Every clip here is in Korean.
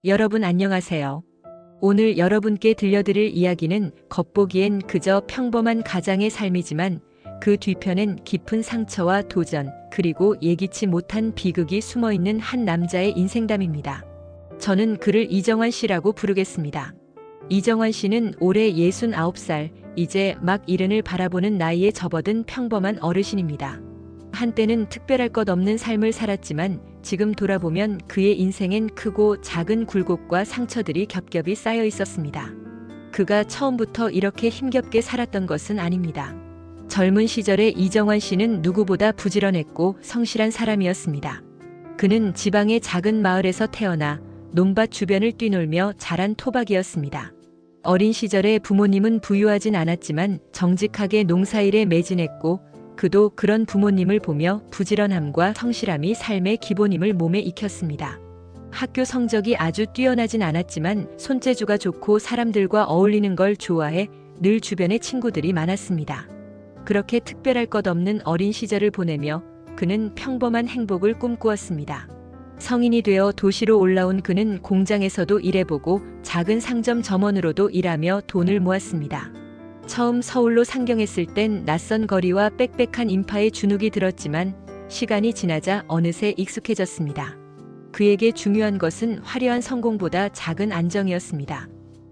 여러분 안녕하세요. 오늘 여러분께 들려드릴 이야기는 겉보기엔 그저 평범한 가장의 삶이지만 그 뒤편엔 깊은 상처와 도전, 그리고 예기치 못한 비극이 숨어있는 한 남자의 인생담입니다. 저는 그를 이정환 씨라고 부르겠습니다. 이정환 씨는 올해 69살, 이제 막 이른을 바라보는 나이에 접어든 평범한 어르신입니다. 한때는 특별할 것 없는 삶을 살았지만 지금 돌아보면 그의 인생엔 크고 작은 굴곡과 상처들이 겹겹이 쌓여 있었습니다. 그가 처음부터 이렇게 힘겹게 살았던 것은 아닙니다. 젊은 시절에 이정환 씨는 누구보다 부지런했고 성실한 사람이었습니다. 그는 지방의 작은 마을에서 태어나 논밭 주변을 뛰놀며 자란 토박이었습니다. 어린 시절에 부모님은 부유하진 않았지만 정직하게 농사일에 매진했고 그도 그런 부모님을 보며 부지런함과 성실함이 삶의 기본임을 몸에 익혔습니다. 학교 성적이 아주 뛰어나진 않았지만 손재주가 좋고 사람들과 어울리는 걸 좋아해 늘 주변에 친구들이 많았습니다. 그렇게 특별할 것 없는 어린 시절을 보내며 그는 평범한 행복을 꿈꾸었습니다. 성인이 되어 도시로 올라온 그는 공장에서도 일해보고 작은 상점 점원으로도 일하며 돈을 모았습니다. 처음 서울로 상경했을 땐 낯선 거리와 빽빽한 인파에 주눅이 들었지만 시간이 지나자 어느새 익숙해졌습니다. 그에게 중요한 것은 화려한 성공보다 작은 안정이었습니다.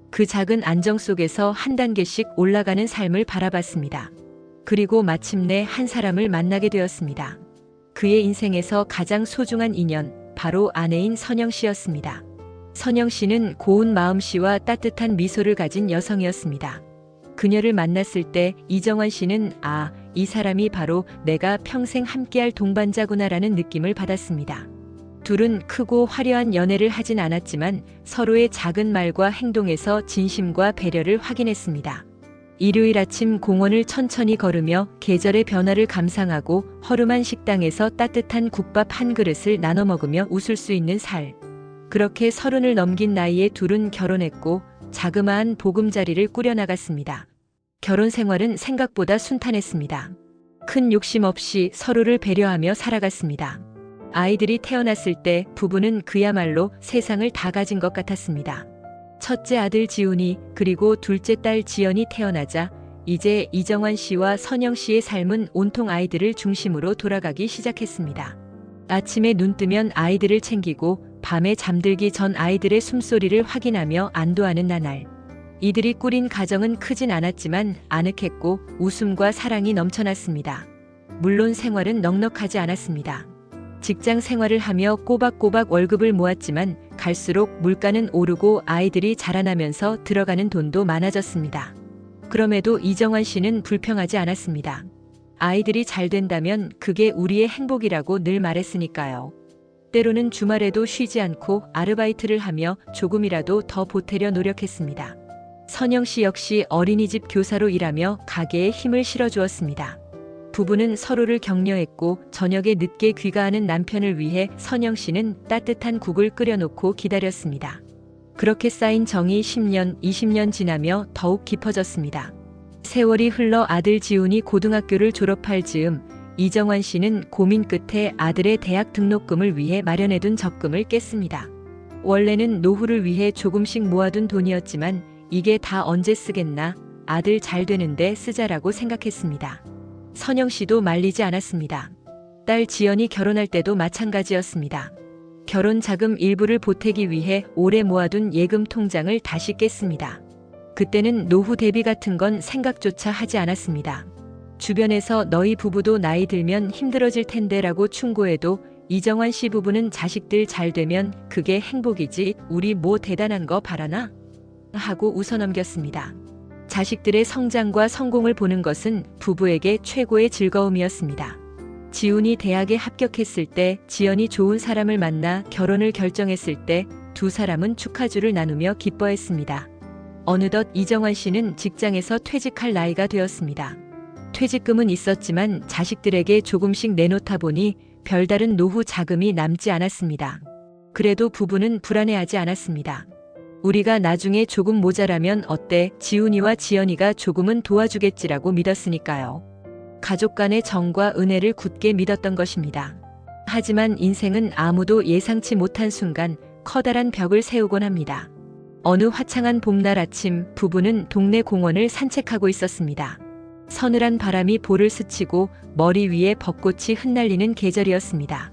그 작은 안정 속에서 한 단계씩 올라가는 삶을 바라봤습니다. 그리고 마침내 한 사람을 만나게 되었습니다. 그의 인생에서 가장 소중한 인연, 바로 아내인 선영 씨였습니다. 선영 씨는 고운 마음씨와 따뜻한 미소를 가진 여성이었습니다. 그녀를 만났을 때 이정환 씨는 이 사람이 바로 내가 평생 함께할 동반자구나라는 느낌을 받았습니다. 둘은 크고 화려한 연애를 하진 않았지만 서로의 작은 말과 행동에서 진심과 배려를 확인했습니다. 일요일 아침 공원을 천천히 걸으며 계절의 변화를 감상하고 허름한 식당에서 따뜻한 국밥 한 그릇을 나눠 먹으며 웃을 수 있는 살. 그렇게 30을 넘긴 나이에 둘은 결혼했고 자그마한 보금자리를 꾸려나갔습니다. 결혼 생활은 생각보다 순탄했습니다. 큰 욕심 없이 서로를 배려하며 살아갔습니다. 아이들이 태어났을 때 부부는 그야말로 세상을 다 가진 것 같았습니다. 첫째 아들 지훈이 그리고 둘째 딸 지연이 태어나자 이제 이정환 씨와 선영 씨의 삶은 온통 아이들을 중심으로 돌아가기 시작했습니다. 아침에 눈 뜨면 아이들을 챙기고 밤에 잠들기 전 아이들의 숨소리를 확인하며 안도하는 나날. 이들이 꾸린 가정은 크진 않았지만 아늑했고 웃음과 사랑이 넘쳐났습니다. 물론 생활은 넉넉하지 않았습니다. 직장 생활을 하며 꼬박꼬박 월급을 모았지만 갈수록 물가는 오르고 아이들이 자라나면서 들어가는 돈도 많아졌습니다. 그럼에도 이정환 씨는 불평하지 않았습니다. 아이들이 잘 된다면 그게 우리의 행복이라고 늘 말했으니까요. 때로는 주말에도 쉬지 않고 아르바이트를 하며 조금이라도 더 보태려 노력했습니다. 선영 씨 역시 어린이집 교사로 일하며 가게에 힘을 실어주었습니다. 부부는 서로를 격려했고 저녁에 늦게 귀가하는 남편을 위해 선영 씨는 따뜻한 국을 끓여놓고 기다렸습니다. 그렇게 쌓인 정이 10년, 20년 지나며 더욱 깊어졌습니다. 세월이 흘러 아들 지훈이 고등학교를 졸업할 즈음 이정환 씨는 고민 끝에 아들의 대학 등록금을 위해 마련해둔 적금을 깼습니다. 원래는 노후를 위해 조금씩 모아둔 돈이었지만 이게 다 언제 쓰겠나, 아들 잘 되는데 쓰자라고 생각했습니다. 선영 씨도 말리지 않았습니다. 딸 지연이 결혼할 때도 마찬가지였습니다. 결혼 자금 일부를 보태기 위해 오래 모아둔 예금 통장을 다시 깼습니다. 그때는 노후 대비 같은 건 생각조차 하지 않았습니다. 주변에서 너희 부부도 나이 들면 힘들어질 텐데 라고 충고해도 이정환 씨 부부는 자식들 잘 되면 그게 행복이지 우리 뭐 대단한 거 바라나? 하고 웃어넘겼습니다. 자식들의 성장과 성공을 보는 것은 부부에게 최고의 즐거움이었습니다. 지훈이 대학에 합격했을 때 지연이 좋은 사람을 만나 결혼을 결정했을 때 두 사람은 축하주를 나누며 기뻐했습니다. 어느덧 이정환 씨는 직장에서 퇴직할 나이가 되었습니다. 퇴직금은 있었지만 자식들에게 조금씩 내놓다 보니 별다른 노후 자금이 남지 않았습니다. 그래도 부부는 불안해하지 않았습니다. 우리가 나중에 조금 모자라면 어때? 지훈이와 지연이가 조금은 도와주겠지라고 믿었으니까요. 가족 간의 정과 은혜를 굳게 믿었던 것입니다. 하지만 인생은 아무도 예상치 못한 순간 커다란 벽을 세우곤 합니다. 어느 화창한 봄날 아침 부부는 동네 공원을 산책하고 있었습니다. 서늘한 바람이 볼을 스치고 머리 위에 벚꽃이 흩날리는 계절이었습니다.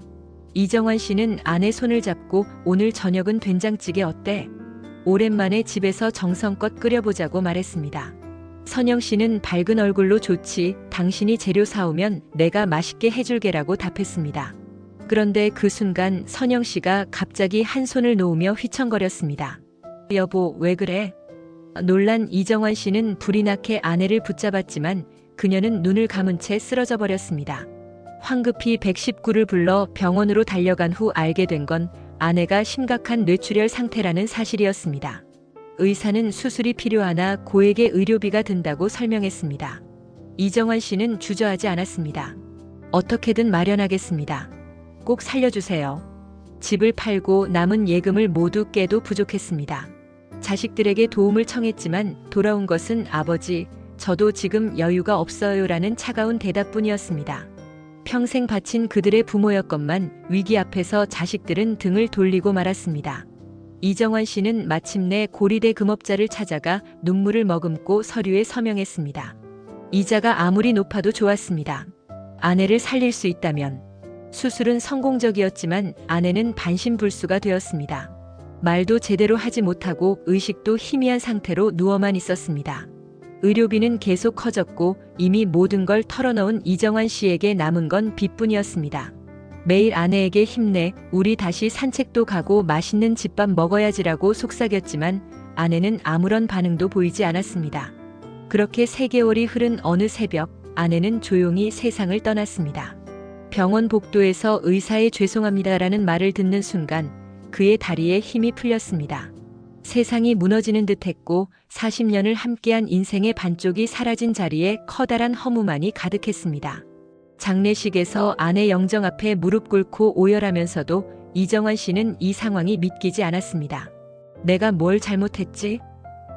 이정환 씨는 아내 손을 잡고 오늘 저녁은 된장찌개 어때? 오랜만에 집에서 정성껏 끓여보자고 말했습니다. 선영 씨는 밝은 얼굴로 좋지, 당신이 재료 사오면 내가 맛있게 해줄게라고 답했습니다. 그런데 그 순간 선영 씨가 갑자기 한 손을 놓으며 휘청거렸습니다. 여보, 왜 그래? 놀란 이정환 씨는 불이 나게 아내를 붙잡았지만 그녀는 눈을 감은 채 쓰러져 버렸습니다. 황급히 119를 불러 병원으로 달려간 후 알게 된 건 아내가 심각한 뇌출혈 상태라는 사실이었습니다. 의사는 수술이 필요하나 고액의 의료비가 든다고 설명했습니다. 이정환 씨는 주저하지 않았습니다. 어떻게든 마련하겠습니다. 꼭 살려주세요. 집을 팔고 남은 예금을 모두 깨도 부족했습니다. 자식들에게 도움을 청했지만 돌아온 것은 아버지, 저도 지금 여유가 없어요라는 차가운 대답뿐이었습니다. 평생 바친 그들의 부모였건만 위기 앞에서 자식들은 등을 돌리고 말았습니다. 이정환 씨는 마침내 고리대 금업자를 찾아가 눈물을 머금고 서류에 서명했습니다. 이자가 아무리 높아도 좋았습니다. 아내를 살릴 수 있다면. 수술은 성공적이었지만 아내는 반신불수가 되었습니다. 말도 제대로 하지 못하고 의식도 희미한 상태로 누워만 있었습니다. 의료비는 계속 커졌고 이미 모든 걸 털어넣은 이정환 씨에게 남은 건 빚뿐이었습니다. 매일 아내에게 힘내, 우리 다시 산책도 가고 맛있는 집밥 먹어야지라고 속삭였지만 아내는 아무런 반응도 보이지 않았습니다. 그렇게 3개월이 흐른 어느 새벽, 아내는 조용히 세상을 떠났습니다. 병원 복도에서 의사의 죄송합니다라는 말을 듣는 순간 그의 다리에 힘이 풀렸습니다. 세상이 무너지는 듯했고 40년을 함께한 인생의 반쪽이 사라진 자리에 커다란 허무만이 가득했습니다. 장례식에서 아내 영정 앞에 무릎 꿇고 오열하면서도 이정환 씨는 이 상황이 믿기지 않았습니다. 내가 뭘 잘못했지?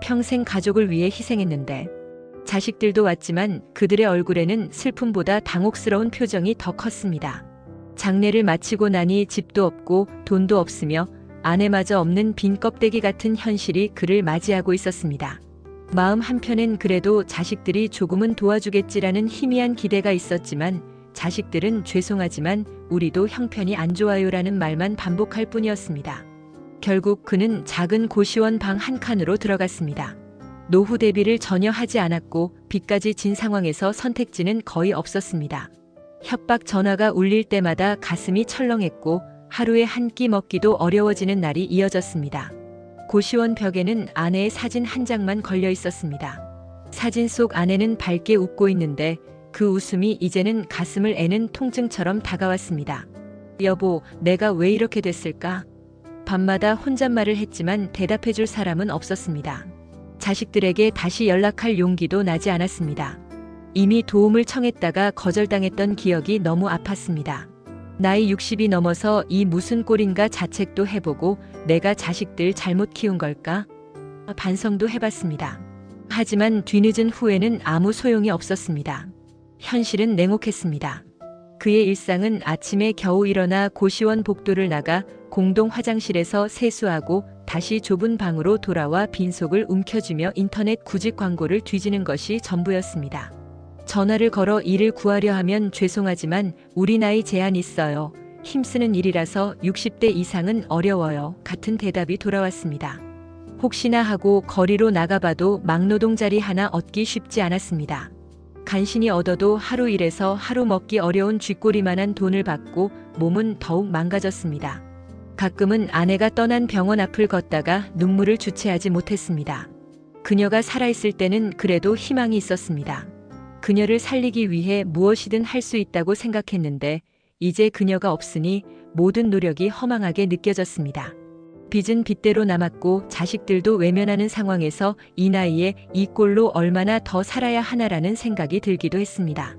평생 가족을 위해 희생했는데. 자식들도 왔지만 그들의 얼굴에는 슬픔보다 당혹스러운 표정이 더 컸습니다. 장례를 마치고 나니 집도 없고 돈도 없으며 아내마저 없는 빈 껍데기 같은 현실이 그를 맞이하고 있었습니다. 마음 한편엔 그래도 자식들이 조금은 도와주겠지라는 희미한 기대가 있었지만 자식들은 죄송하지만 우리도 형편이 안 좋아요라는 말만 반복할 뿐이었습니다. 결국 그는 작은 고시원 방 한 칸으로 들어갔습니다. 노후 대비를 전혀 하지 않았고 빚까지 진 상황에서 선택지는 거의 없었습니다. 협박 전화가 울릴 때마다 가슴이 철렁했고 하루에 한 끼 먹기도 어려워지는 날이 이어졌습니다. 고시원 벽에는 아내의 사진 한 장만 걸려 있었습니다. 사진 속 아내는 밝게 웃고 있는데 그 웃음이 이제는 가슴을 애는 통증처럼 다가왔습니다. 여보, 내가 왜 이렇게 됐을까? 밤마다 혼잣말을 했지만 대답해줄 사람은 없었습니다. 자식들에게 다시 연락할 용기도 나지 않았습니다. 이미 도움을 청했다가 거절당했던 기억이 너무 아팠습니다. 나이 60이 넘어서 이 무슨 꼴인가 자책도 해보고 내가 자식들 잘못 키운 걸까? 반성도 해봤습니다. 하지만 뒤늦은 후회는 아무 소용이 없었습니다. 현실은 냉혹했습니다. 그의 일상은 아침에 겨우 일어나 고시원 복도를 나가 공동 화장실에서 세수하고 다시 좁은 방으로 돌아와 빈속을 움켜쥐며 인터넷 구직 광고를 뒤지는 것이 전부였습니다. 전화를 걸어 일을 구하려 하면 죄송하지만 우리 나이 제한 있어요. 힘쓰는 일이라서 60대 이상은 어려워요. 같은 대답이 돌아왔습니다. 혹시나 하고 거리로 나가봐도 막노동 자리 하나 얻기 쉽지 않았습니다. 간신히 얻어도 하루 일해서 하루 먹기 어려운 쥐꼬리만한 돈을 받고 몸은 더욱 망가졌습니다. 가끔은 아내가 떠난 병원 앞을 걷다가 눈물을 주체하지 못했습니다. 그녀가 살아있을 때는 그래도 희망이 있었습니다. 그녀를 살리기 위해 무엇이든 할 수 있다고 생각했는데 이제 그녀가 없으니 모든 노력이 허망하게 느껴졌습니다. 빚은 빚대로 남았고 자식들도 외면하는 상황에서 이 나이에 이 꼴로 얼마나 더 살아야 하나라는 생각이 들기도 했습니다.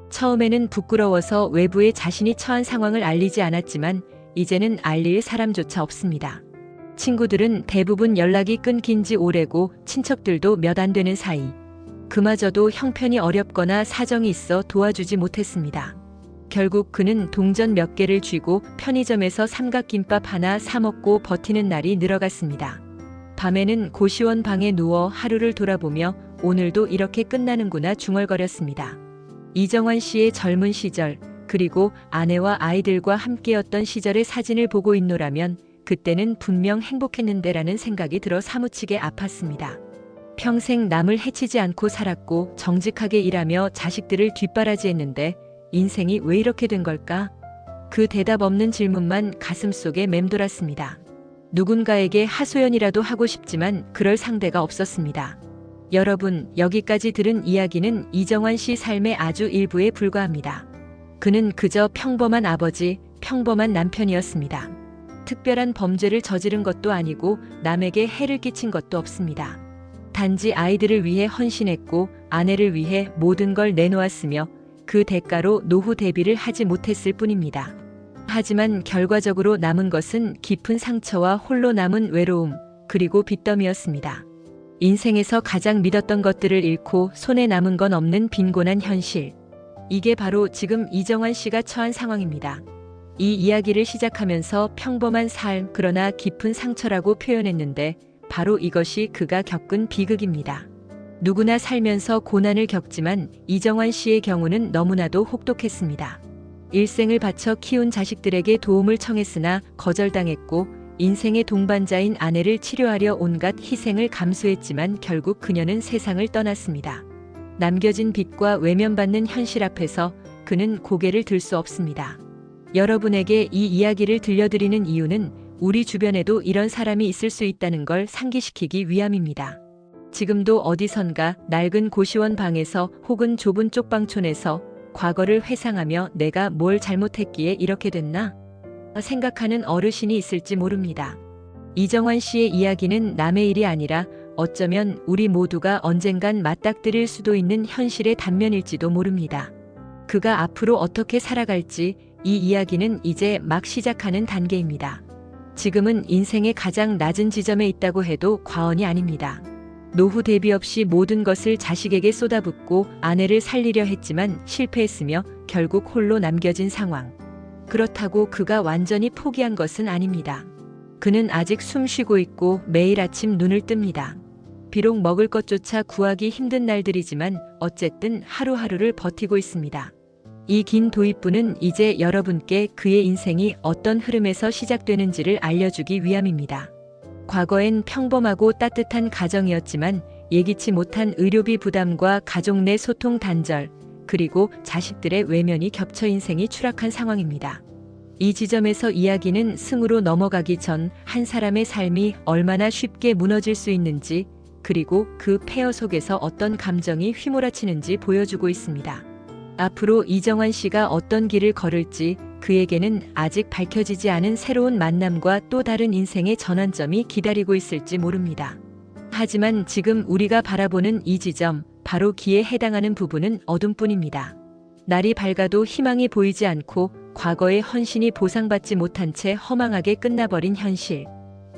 처음에는 부끄러워서 외부에 자신이 처한 상황을 알리지 않았지만 이제는 알릴 사람조차 없습니다. 친구들은 대부분 연락이 끊긴 지 오래고 친척들도 몇 안 되는 사이. 그마저도 형편이 어렵거나 사정이 있어 도와주지 못했습니다. 결국 그는 동전 몇 개를 쥐고 편의점에서 삼각김밥 하나 사 먹고 버티는 날이 늘어갔습니다. 밤에는 고시원 방에 누워 하루를 돌아보며 오늘도 이렇게 끝나는구나 중얼거렸습니다. 이정환 씨의 젊은 시절, 그리고 아내와 아이들과 함께였던 시절의 사진을 보고 있노라면 그때는 분명 행복했는데라는 생각이 들어 사무치게 아팠습니다. 평생 남을 해치지 않고 살았고 정직하게 일하며 자식들을 뒷바라지했는데 인생이 왜 이렇게 된 걸까? 그 대답 없는 질문만 가슴속에 맴돌았습니다. 누군가에게 하소연이라도 하고 싶지만 그럴 상대가 없었습니다. 여러분, 여기까지 들은 이야기는 이정환 씨 삶의 아주 일부에 불과합니다. 그는 그저 평범한 아버지, 평범한 남편이었습니다. 특별한 범죄를 저지른 것도 아니고 남에게 해를 끼친 것도 없습니다. 단지 아이들을 위해 헌신했고 아내를 위해 모든 걸 내놓았으며 그 대가로 노후 대비를 하지 못했을 뿐입니다. 하지만 결과적으로 남은 것은 깊은 상처와 홀로 남은 외로움, 그리고 빚더미였습니다. 인생에서 가장 믿었던 것들을 잃고 손에 남은 건 없는 빈곤한 현실. 이게 바로 지금 이정환 씨가 처한 상황입니다. 이 이야기를 시작하면서 평범한 삶, 그러나 깊은 상처라고 표현했는데 바로 이것이 그가 겪은 비극입니다. 누구나 살면서 고난을 겪지만 이정환 씨의 경우는 너무나도 혹독했습니다. 일생을 바쳐 키운 자식들에게 도움을 청했으나 거절당했고 인생의 동반자인 아내를 치료하려 온갖 희생을 감수했지만 결국 그녀는 세상을 떠났습니다. 남겨진 빚과 외면받는 현실 앞에서 그는 고개를 들 수 없습니다. 여러분에게 이 이야기를 들려드리는 이유는 우리 주변에도 이런 사람이 있을 수 있다는 걸 상기시키기 위함입니다. 지금도 어디선가 낡은 고시원 방에서 혹은 좁은 쪽방촌에서 과거를 회상하며 내가 뭘 잘못했기에 이렇게 됐나? 생각하는 어르신이 있을지 모릅니다. 이정환 씨의 이야기는 남의 일이 아니라 어쩌면 우리 모두가 언젠간 맞닥뜨릴 수도 있는 현실의 단면일지도 모릅니다. 그가 앞으로 어떻게 살아갈지 이 이야기는 이제 막 시작하는 단계입니다. 지금은 인생의 가장 낮은 지점에 있다고 해도 과언이 아닙니다. 노후 대비 없이 모든 것을 자식에게 쏟아붓고 아내를 살리려 했지만 실패했으며 결국 홀로 남겨진 상황. 그렇다고 그가 완전히 포기한 것은 아닙니다. 그는 아직 숨 쉬고 있고 매일 아침 눈을 뜹니다. 비록 먹을 것조차 구하기 힘든 날들이지만 어쨌든 하루하루를 버티고 있습니다. 이 긴 도입부는 이제 여러분께 그의 인생이 어떤 흐름에서 시작되는지를 알려주기 위함입니다. 과거엔 평범하고 따뜻한 가정이었지만 예기치 못한 의료비 부담과 가족 내 소통 단절, 그리고 자식들의 외면이 겹쳐 인생이 추락한 상황입니다. 이 지점에서 이야기는 승으로 넘어가기 전 한 사람의 삶이 얼마나 쉽게 무너질 수 있는지, 그리고 그 폐허 속에서 어떤 감정이 휘몰아치는지 보여주고 있습니다. 앞으로 이정환 씨가 어떤 길을 걸을지 그에게는 아직 밝혀지지 않은 새로운 만남과 또 다른 인생의 전환점이 기다리고 있을지 모릅니다. 하지만 지금 우리가 바라보는 이 지점, 바로 기에 해당하는 부분은 어둠뿐입니다. 날이 밝아도 희망이 보이지 않고 과거의 헌신이 보상받지 못한 채 허망하게 끝나버린 현실.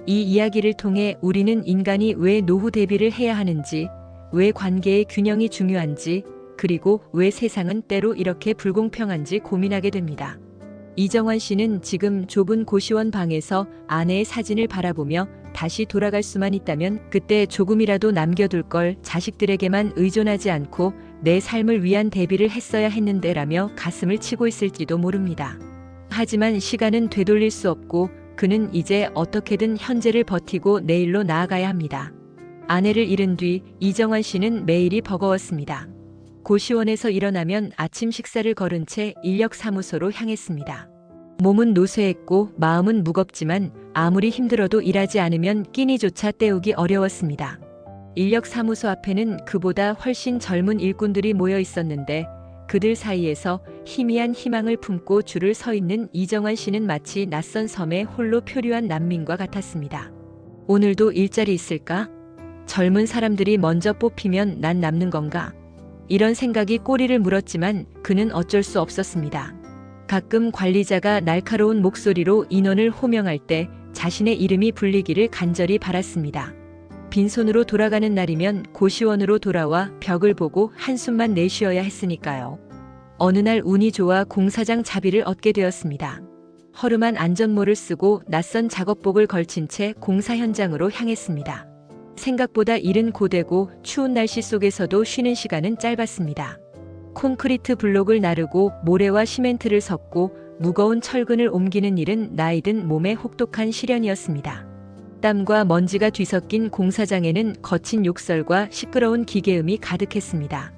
이 이야기를 통해 우리는 인간이 왜 노후 대비를 해야 하는지, 왜 관계의 균형이 중요한지, 그리고 왜 세상은 때로 이렇게 불공평한지 고민하게 됩니다. 이정환 씨는 지금 좁은 고시원 방에서 아내의 사진을 바라보며 다시 돌아갈 수만 있다면 그때 조금이라도 남겨둘 걸, 자식들에게만 의존하지 않고 내 삶을 위한 대비를 했어야 했는데라며 가슴을 치고 있을지도 모릅니다. 하지만 시간은 되돌릴 수 없고 그는 이제 어떻게든 현재를 버티고 내일로 나아가야 합니다. 아내를 잃은 뒤 이정환 씨는 매일이 버거웠습니다. 고시원에서 일어나면 아침 식사를 거른 채 인력사무소로 향했습니다. 몸은 노쇠했고 마음은 무겁지만 아무리 힘들어도 일하지 않으면 끼니조차 때우기 어려웠습니다. 인력사무소 앞에는 그보다 훨씬 젊은 일꾼들이 모여 있었는데 그들 사이에서 희미한 희망을 품고 줄을 서 있는 이정환 씨는 마치 낯선 섬에 홀로 표류한 난민과 같았습니다. 오늘도 일자리 있을까? 젊은 사람들이 먼저 뽑히면 난 남는 건가? 이런 생각이 꼬리를 물었지만 그는 어쩔 수 없었습니다. 가끔 관리자가 날카로운 목소리로 인원을 호명할 때 자신의 이름이 불리기를 간절히 바랐습니다. 빈손으로 돌아가는 날이면 고시원으로 돌아와 벽을 보고 한숨만 내쉬어야 했으니까요. 어느 날 운이 좋아 공사장 자비를 얻게 되었습니다. 허름한 안전모를 쓰고 낯선 작업복을 걸친 채 공사 현장으로 향했습니다. 생각보다 일은 고되고 추운 날씨 속에서도 쉬는 시간은 짧았습니다. 콘크리트 블록을 나르고 모래와 시멘트를 섞고 무거운 철근을 옮기는 일은 나이든 몸에 혹독한 시련이었습니다. 땀과 먼지가 뒤섞인 공사장에는 거친 욕설과 시끄러운 기계음이 가득했습니다.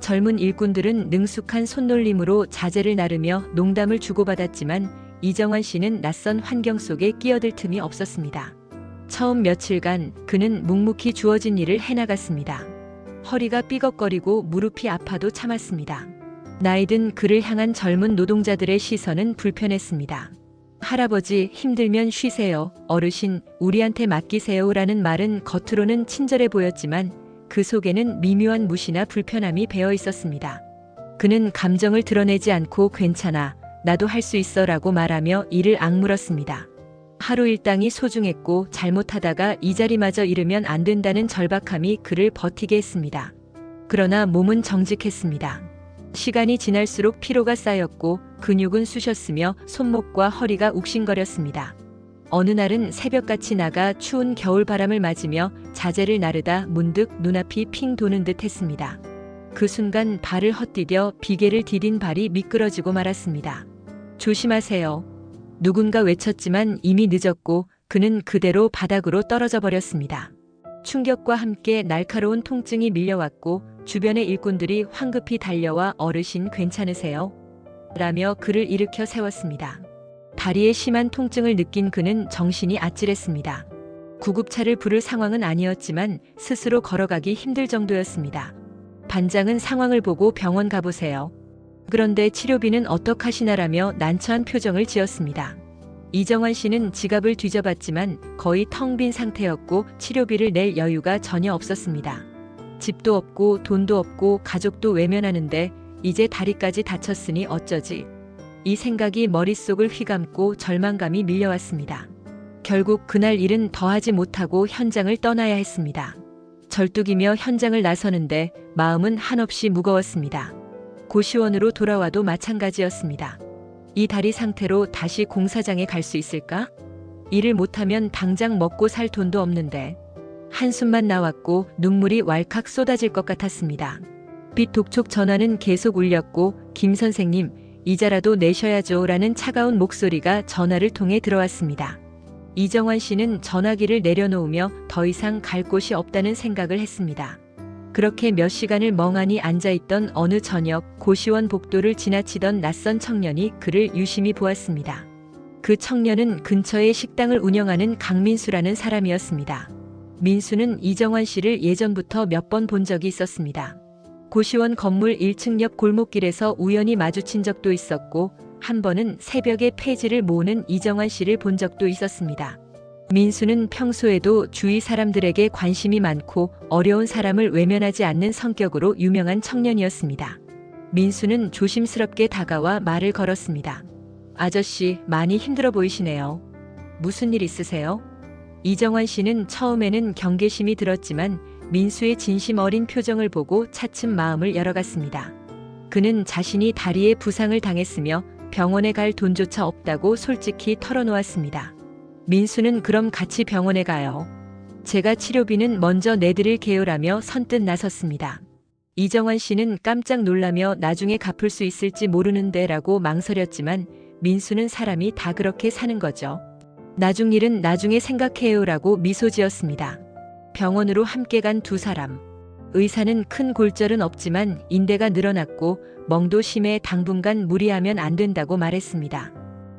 젊은 일꾼들은 능숙한 손놀림으로 자재를 나르며 농담을 주고받았지만 이정환 씨는 낯선 환경 속에 끼어들 틈이 없었습니다. 처음 며칠간 그는 묵묵히 주어진 일을 해나갔습니다. 허리가 삐걱거리고 무릎이 아파도 참았습니다. 나이든 그를 향한 젊은 노동자들의 시선은 불편했습니다. 할아버지, 힘들면 쉬세요. 어르신, 우리한테 맡기세요라는 말은 겉으로는 친절해 보였지만 그 속에는 미묘한 무시나 불편함이 배어 있었습니다. 그는 감정을 드러내지 않고 괜찮아, 나도 할 수 있어 라고 말하며 일을 악물었습니다. 하루 일당이 소중했고 잘못하다가 이 자리마저 잃으면 안 된다는 절박함이 그를 버티게 했습니다. 그러나 몸은 정직했습니다. 시간이 지날수록 피로가 쌓였고 근육은 쑤셨으며 손목과 허리가 욱신거렸습니다. 어느 날은 새벽같이 나가 추운 겨울바람을 맞으며 자재를 나르다 문득 눈앞이 핑 도는 듯 했습니다. 그 순간 발을 헛디뎌 비계를 디딘 발이 미끄러지고 말았습니다. 조심하세요. 누군가 외쳤지만 이미 늦었고 그는 그대로 바닥으로 떨어져 버렸습니다. 충격과 함께 날카로운 통증이 밀려왔고 주변의 일꾼들이 황급히 달려와 어르신 괜찮으세요? 라며 그를 일으켜 세웠습니다. 다리에 심한 통증을 느낀 그는 정신이 아찔했습니다. 구급차를 부를 상황은 아니었지만 스스로 걸어가기 힘들 정도였습니다. 반장은 상황을 보고 병원 가보세요. 그런데 치료비는 어떡하시나라며 난처한 표정을 지었습니다. 이정환 씨는 지갑을 뒤져봤지만 거의 텅 빈 상태였고 치료비를 낼 여유가 전혀 없었습니다. 집도 없고 돈도 없고 가족도 외면하는데 이제 다리까지 다쳤으니 어쩌지? 이 생각이 머릿속을 휘감고 절망감이 밀려왔습니다. 결국 그날 일은 더하지 못하고 현장을 떠나야 했습니다. 절뚝이며 현장을 나서는데 마음은 한없이 무거웠습니다. 고시원으로 돌아와도 마찬가지였습니다. 이 다리 상태로 다시 공사장에 갈 수 있을까? 일을 못하면 당장 먹고 살 돈도 없는데. 한숨만 나왔고 눈물이 왈칵 쏟아질 것 같았습니다. 빛 독촉 전화는 계속 울렸고 김 선생님, 이자라도 내셔야죠 라는 차가운 목소리가 전화를 통해 들어왔습니다. 이정환 씨는 전화기를 내려놓으며 더 이상 갈 곳이 없다는 생각을 했습니다. 그렇게 몇 시간을 멍하니 앉아있던 어느 저녁 고시원 복도를 지나치던 낯선 청년이 그를 유심히 보았습니다. 그 청년은 근처에 식당을 운영하는 강민수라는 사람이었습니다. 민수는 이정환 씨를 예전부터 몇 번 본 적이 있었습니다. 고시원 건물 1층 옆 골목길에서 우연히 마주친 적도 있었고 한 번은 새벽에 폐지를 모으는 이정환 씨를 본 적도 있었습니다. 민수는 평소에도 주위 사람들에게 관심이 많고 어려운 사람을 외면하지 않는 성격으로 유명한 청년이었습니다. 민수는 조심스럽게 다가와 말을 걸었습니다. 아저씨, 많이 힘들어 보이시네요. 무슨 일 있으세요? 이정환 씨는 처음에는 경계심이 들었지만 민수의 진심 어린 표정을 보고 차츰 마음을 열어갔습니다. 그는 자신이 다리에 부상을 당했으며 병원에 갈 돈조차 없다고 솔직히 털어놓았습니다. 민수는 그럼 같이 병원에 가요. 제가 치료비는 먼저 내드릴게요라며 선뜻 나섰습니다. 이정환 씨는 깜짝 놀라며 나중에 갚을 수 있을지 모르는데 라고 망설였지만 민수는 사람이 다 그렇게 사는 거죠. 나중 일은 나중에 생각해요라고 미소 지었습니다. 병원으로 함께 간 두 사람. 의사는 큰 골절은 없지만 인대가 늘어났고 멍도 심해 당분간 무리하면 안 된다고 말했습니다.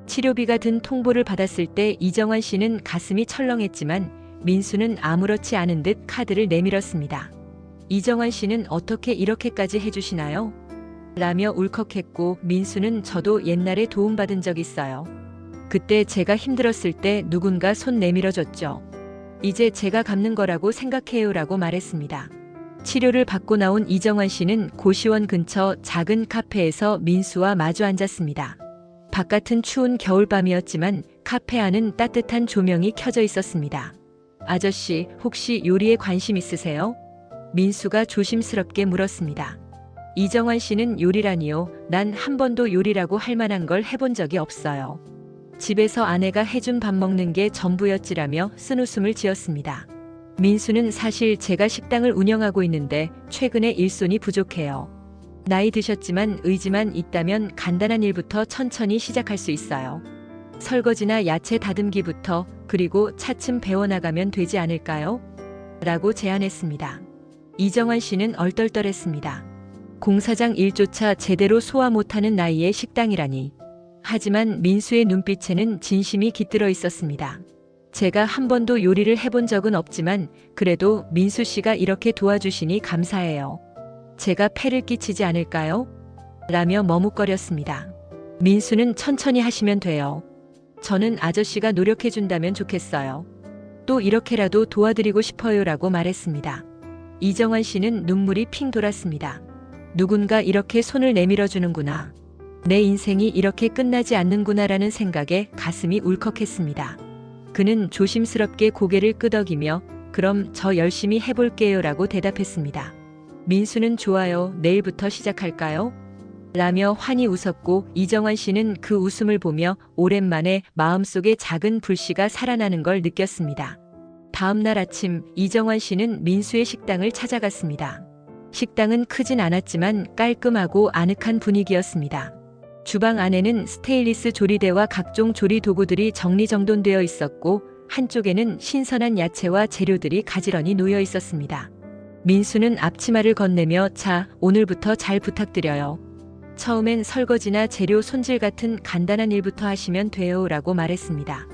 치료비가 든 통보를 받았을 때 이정환 씨는 가슴이 철렁했지만 민수는 아무렇지 않은 듯 카드를 내밀었습니다. 이정환 씨는 어떻게 이렇게까지 해주시나요? 라며 울컥했고 민수는 저도 옛날에 도움받은 적 있어요. 그때 제가 힘들었을 때 누군가 손 내밀어줬죠. 이제 제가 갚는 거라고 생각해요라고 말했습니다. 치료를 받고 나온 이정환 씨는 고시원 근처 작은 카페에서 민수와 마주 앉았습니다. 바깥은 추운 겨울밤이었지만 카페 안은 따뜻한 조명이 켜져 있었습니다. 아저씨, 혹시 요리에 관심 있으세요? 민수가 조심스럽게 물었습니다. 이정환 씨는 요리라니요. 난 한 번도 요리라고 할 만한 걸 해본 적이 없어요. 집에서 아내가 해준 밥 먹는 게 전부였지라며 쓴웃음을 지었습니다. 민수는 사실 제가 식당을 운영하고 있는데 최근에 일손이 부족해요. 나이 드셨지만 의지만 있다면 간단한 일부터 천천히 시작할 수 있어요. 설거지나 야채 다듬기부터 그리고 차츰 배워나가면 되지 않을까요? 라고 제안했습니다. 이정환 씨는 얼떨떨했습니다. 공사장 일조차 제대로 소화 못하는 나이에 식당이라니. 하지만 민수의 눈빛에는 진심이 깃들어 있었습니다. 제가 한 번도 요리를 해본 적은 없지만 그래도 민수 씨가 이렇게 도와주시니 감사해요. 제가 폐를 끼치지 않을까요? 라며 머뭇거렸습니다. 민수는 천천히 하시면 돼요. 저는 아저씨가 노력해준다면 좋겠어요. 또 이렇게라도 도와드리고 싶어요라고 말했습니다. 이정환 씨는 눈물이 핑 돌았습니다. 누군가 이렇게 손을 내밀어 주는구나. 내 인생이 이렇게 끝나지 않는구나라는 생각에 가슴이 울컥했습니다. 그는 조심스럽게 고개를 끄덕이며 그럼 저 열심히 해볼게요라고 대답했습니다. 민수는 좋아요. 내일부터 시작할까요? 라며 환히 웃었고 이정환 씨는 그 웃음을 보며 오랜만에 마음속에 작은 불씨가 살아나는 걸 느꼈습니다. 다음 날 아침 이정환 씨는 민수의 식당을 찾아갔습니다. 식당은 크진 않았지만 깔끔하고 아늑한 분위기였습니다. 주방 안에는 스테인리스 조리대와 각종 조리 도구들이 정리정돈되어 있었고 한쪽에는 신선한 야채와 재료들이 가지런히 놓여 있었습니다. 민수는 앞치마를 건네며 자, 오늘부터 잘 부탁드려요. 처음엔 설거지나 재료 손질 같은 간단한 일부터 하시면 돼요 라고 말했습니다.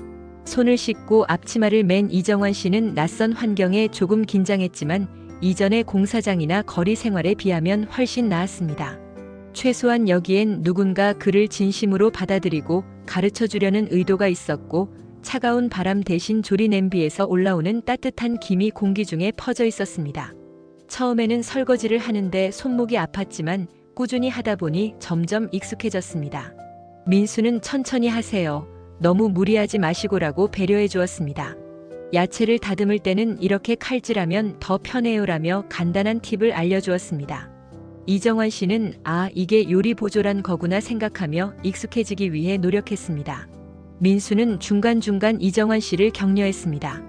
손을 씻고 앞치마를 맨 이정환 씨는 낯선 환경에 조금 긴장했지만 이전의 공사장이나 거리 생활에 비하면 훨씬 나았습니다. 최소한 여기엔 누군가 그를 진심으로 받아들이고 가르쳐 주려는 의도가 있었고 차가운 바람 대신 조리 냄비에서 올라오는 따뜻한 김이 공기 중에 퍼져 있었습니다. 처음에는 설거지를 하는데 손목이 아팠지만 꾸준히 하다 보니 점점 익숙해졌습니다. 민수는 천천히 하세요. 너무 무리하지 마시고라고 배려해 주었습니다. 야채를 다듬을 때는 이렇게 칼질하면 더 편해요라며 간단한 팁을 알려주었습니다. 이정환 씨는 아, 이게 요리 보조란 거구나 생각하며 익숙해지기 위해 노력했습니다. 민수는 중간중간 이정환 씨를 격려했습니다.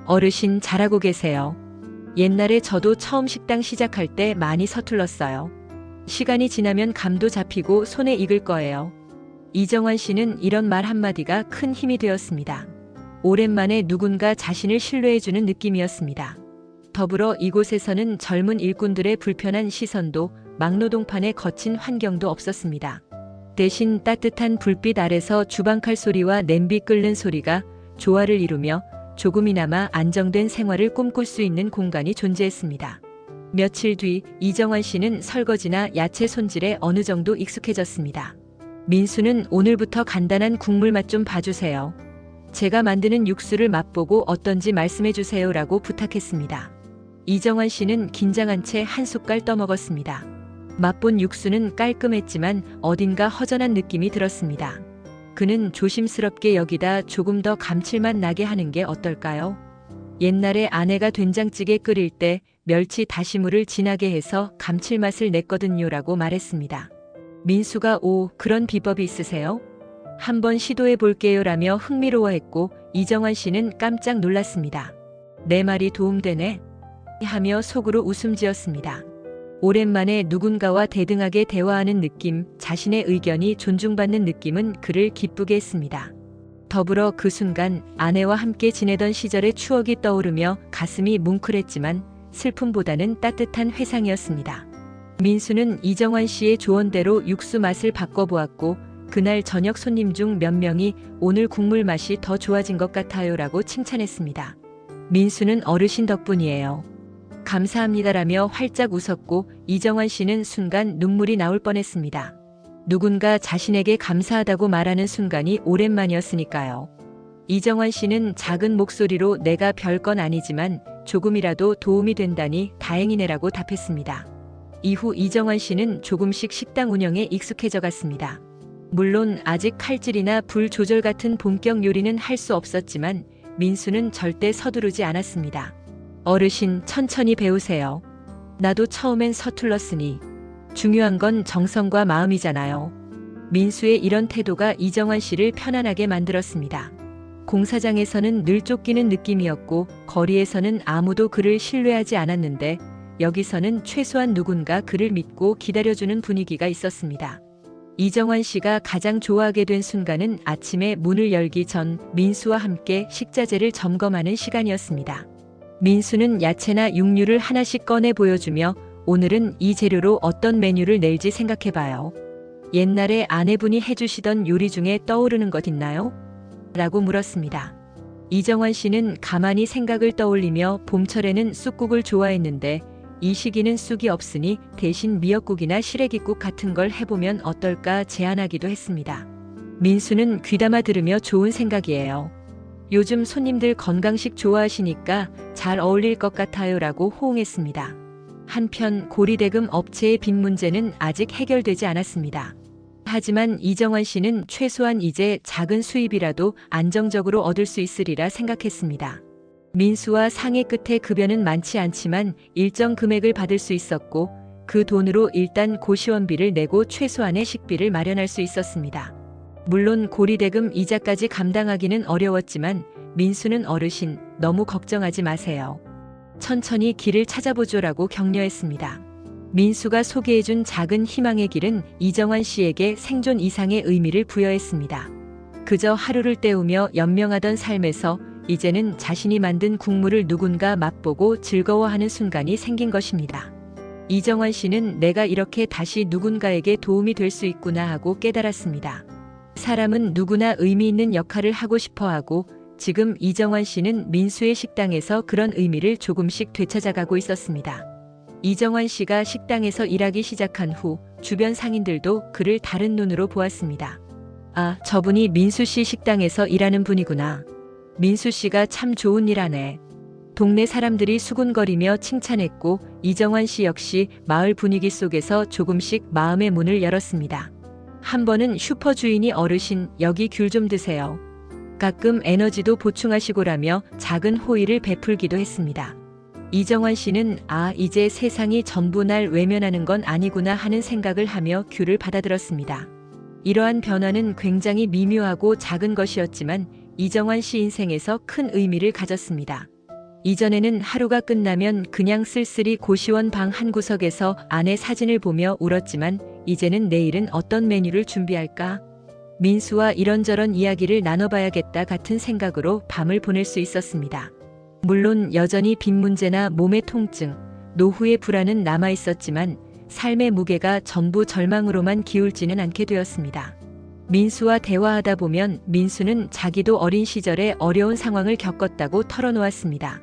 어르신 잘하고 계세요. 옛날에 저도 처음 식당 시작할 때 많이 서툴렀어요. 시간이 지나면 감도 잡히고 손에 익을 거예요. 이정환 씨는 이런 말 한마디가 큰 힘이 되었습니다. 오랜만에 누군가 자신을 신뢰해주는 느낌이었습니다. 더불어 이곳에서는 젊은 일꾼들의 불편한 시선도 막노동판의 거친 환경도 없었습니다. 대신 따뜻한 불빛 아래서 주방칼 소리와 냄비 끓는 소리가 조화를 이루며 조금이나마 안정된 생활을 꿈꿀 수 있는 공간이 존재했습니다. 며칠 뒤 이정환 씨는 설거지나 야채 손질에 어느 정도 익숙해졌습니다. 민수는 오늘부터 간단한 국물 맛 좀 봐주세요. 제가 만드는 육수를 맛보고 어떤지 말씀해 주세요 라고 부탁했습니다. 이정환 씨는 긴장한 채 한 숟갈 떠먹었습니다. 맛본 육수는 깔끔했지만 어딘가 허전한 느낌이 들었습니다. 그는 조심스럽게 여기다 조금 더 감칠맛 나게 하는 게 어떨까요? 옛날에 아내가 된장찌개 끓일 때 멸치 다시물을 진하게 해서 감칠맛을 냈거든요 라고 말했습니다. 민수가 오, 그런 비법이 있으세요? 한번 시도해 볼게요 라며 흥미로워했고 이정환 씨는 깜짝 놀랐습니다. 내 말이 도움되네? 하며 속으로 웃음 지었습니다. 오랜만에 누군가와 대등하게 대화하는 느낌, 자신의 의견이 존중받는 느낌은 그를 기쁘게 했습니다. 더불어 그 순간 아내와 함께 지내던 시절의 추억이 떠오르며 가슴이 뭉클했지만 슬픔보다는 따뜻한 회상이었습니다. 민수는 이정환 씨의 조언대로 육수 맛을 바꿔보았고 그날 저녁 손님 중 몇 명이 오늘 국물 맛이 더 좋아진 것 같아요 라고 칭찬했습니다. 민수는 어르신 덕분이에요. 감사합니다라며 활짝 웃었고 이정환 씨는 순간 눈물이 나올 뻔했습니다. 누군가 자신에게 감사하다고 말하는 순간이 오랜만이었으니까요. 이정환 씨는 작은 목소리로 내가 별건 아니지만 조금이라도 도움이 된다니 다행이네라고 답했습니다. 이후 이정환 씨는 조금씩 식당 운영에 익숙해져 갔습니다. 물론 아직 칼질이나 불 조절 같은 본격 요리는 할 수 없었지만 민수는 절대 서두르지 않았습니다. 어르신 천천히 배우세요. 나도 처음엔 서툴렀으니 중요한 건 정성과 마음이잖아요. 민수의 이런 태도가 이정환 씨를 편안하게 만들었습니다. 공사장에서는 늘 쫓기는 느낌이었고 거리에서는 아무도 그를 신뢰하지 않았는데 여기서는 최소한 누군가 그를 믿고 기다려주는 분위기가 있었습니다. 이정환 씨가 가장 좋아하게 된 순간은 아침에 문을 열기 전 민수와 함께 식자재를 점검하는 시간이었습니다. 민수는 야채나 육류를 하나씩 꺼내 보여주며 오늘은 이 재료로 어떤 메뉴를 낼지 생각해봐요. 옛날에 아내분이 해주시던 요리 중에 떠오르는 것 있나요? 라고 물었습니다. 이정환 씨는 가만히 생각을 떠올리며 봄철에는 쑥국을 좋아했는데 이 시기는 쑥이 없으니 대신 미역국이나 시래기국 같은 걸 해보면 어떨까 제안하기도 했습니다. 민수는 귀담아 들으며 좋은 생각이에요. 요즘 손님들 건강식 좋아하시니까 잘 어울릴 것 같아요 라고 호응했습니다. 한편 고리대금 업체의 빚 문제는 아직 해결되지 않았습니다. 하지만 이정환 씨는 최소한 이제 작은 수입이라도 안정적으로 얻을 수 있으리라 생각했습니다. 민수와 상의 끝에 급여는 많지 않지만 일정 금액을 받을 수 있었고 그 돈으로 일단 고시원비를 내고 최소한의 식비를 마련할 수 있었습니다. 물론 고리대금 이자까지 감당하기는 어려웠지만 민수는 어르신 너무 걱정하지 마세요. 천천히 길을 찾아보죠라고 격려했습니다. 민수가 소개해준 작은 희망의 길은 이정환 씨에게 생존 이상의 의미를 부여했습니다. 그저 하루를 때우며 연명하던 삶에서 이제는 자신이 만든 국물을 누군가 맛보고 즐거워하는 순간이 생긴 것입니다. 이정환 씨는 내가 이렇게 다시 누군가에게 도움이 될 수 있구나 하고 깨달았습니다. 사람은 누구나 의미 있는 역할을 하고 싶어 하고 지금 이정환 씨는 민수의 식당에서 그런 의미를 조금씩 되찾아가고 있었습니다. 이정환 씨가 식당에서 일하기 시작한 후 주변 상인들도 그를 다른 눈으로 보았습니다. 아, 저분이 민수 씨 식당에서 일하는 분이구나. 민수 씨가 참 좋은 일 하네. 동네 사람들이 수군거리며 칭찬했고 이정환 씨 역시 마을 분위기 속에서 조금씩 마음의 문을 열었습니다. 한 번은 슈퍼 주인이 어르신 여기 귤 좀 드세요. 가끔 에너지도 보충하시고라며 작은 호의를 베풀기도 했습니다. 이정환 씨는 이제 세상이 전부 날 외면하는 건 아니구나 하는 생각을 하며 귤을 받아들었습니다. 이러한 변화는 굉장히 미묘하고 작은 것이었지만 이정환 씨 인생에서 큰 의미를 가졌습니다. 이전에는 하루가 끝나면 그냥 쓸쓸히 고시원 방 한 구석에서 아내 사진을 보며 울었지만 이제는 내일은 어떤 메뉴를 준비할까? 민수와 이런저런 이야기를 나눠봐야겠다 같은 생각으로 밤을 보낼 수 있었습니다. 물론 여전히 빚 문제나 몸의 통증, 노후의 불안은 남아있었지만 삶의 무게가 전부 절망으로만 기울지는 않게 되었습니다. 민수와 대화하다 보면 민수는 자기도 어린 시절에 어려운 상황을 겪었다고 털어놓았습니다.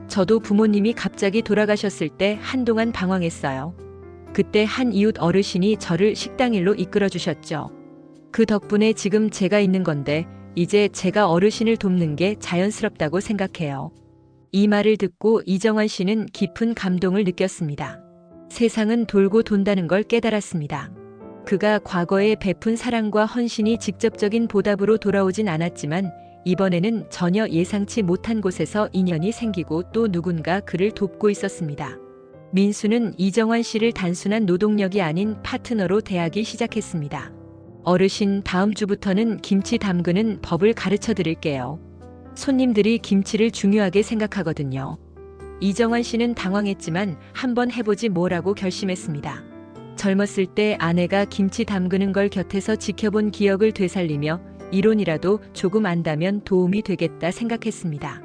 저도 부모님이 갑자기 돌아가셨을 때 한동안 방황했어요. 그때 한 이웃 어르신이 저를 식당 일로 이끌어 주셨죠. 그 덕분에 지금 제가 있는 건데 이제 제가 어르신을 돕는 게 자연스럽다고 생각해요. 이 말을 듣고 이정환 씨는 깊은 감동을 느꼈습니다. 세상은 돌고 돈다는 걸 깨달았습니다. 그가 과거에 베푼 사랑과 헌신이 직접적인 보답으로 돌아오진 않았지만 이번에는 전혀 예상치 못한 곳에서 인연이 생기고 또 누군가 그를 돕고 있었습니다. 민수는 이정환 씨를 단순한 노동력이 아닌 파트너로 대하기 시작했습니다. 어르신, 다음 주부터는 김치 담그는 법을 가르쳐 드릴게요. 손님들이 김치를 중요하게 생각하거든요. 이정환 씨는 당황했지만 한번 해보지 뭐라고 결심했습니다. 젊었을 때 아내가 김치 담그는 걸 곁에서 지켜본 기억을 되살리며 이론이라도 조금 안다면 도움이 되겠다 생각했습니다.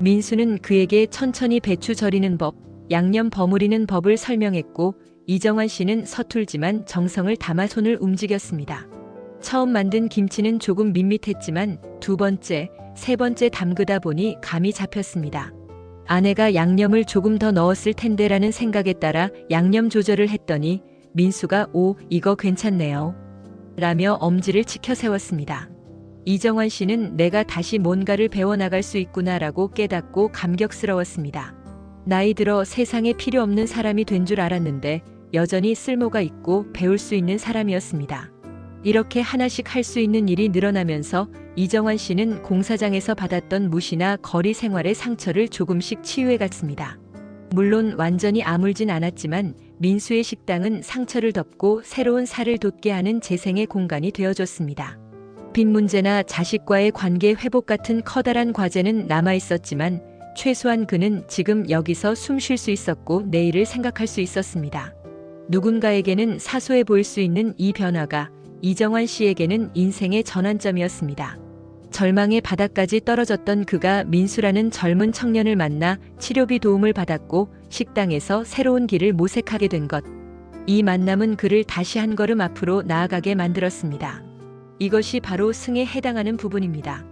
민수는 그에게 천천히 배추 절이는 법, 양념 버무리는 법을 설명했고 이정환 씨는 서툴지만 정성을 담아 손을 움직였습니다. 처음 만든 김치는 조금 밋밋했지만 두 번째, 세 번째 담그다 보니 감이 잡혔습니다. 아내가 양념을 조금 더 넣었을 텐데라는 생각에 따라 양념 조절을 했더니 민수가 이거 괜찮네요. 라며 엄지를 치켜 세웠습니다. 이정환 씨는 내가 다시 뭔가를 배워나갈 수 있구나라고 깨닫고 감격스러웠습니다. 나이 들어 세상에 필요 없는 사람이 된 줄 알았는데 여전히 쓸모가 있고 배울 수 있는 사람이었습니다. 이렇게 하나씩 할 수 있는 일이 늘어나면서 이정환 씨는 공사장에서 받았던 무시나 거리 생활의 상처를 조금씩 치유해갔습니다. 물론 완전히 아물진 않았지만 민수의 식당은 상처를 덮고 새로운 살을 돋게 하는 재생의 공간이 되어줬습니다. 빚 문제나 자식과의 관계 회복 같은 커다란 과제는 남아있었지만 최소한 그는 지금 여기서 숨 쉴 수 있었고 내일을 생각할 수 있었습니다. 누군가에게는 사소해 보일 수 있는 이 변화가 이정환 씨에게는 인생의 전환점이었습니다. 절망의 바닥까지 떨어졌던 그가 민수라는 젊은 청년을 만나 치료비 도움을 받았고 식당에서 새로운 길을 모색하게 된 것. 이 만남은 그를 다시 한 걸음 앞으로 나아가게 만들었습니다. 이것이 바로 승에 해당하는 부분입니다.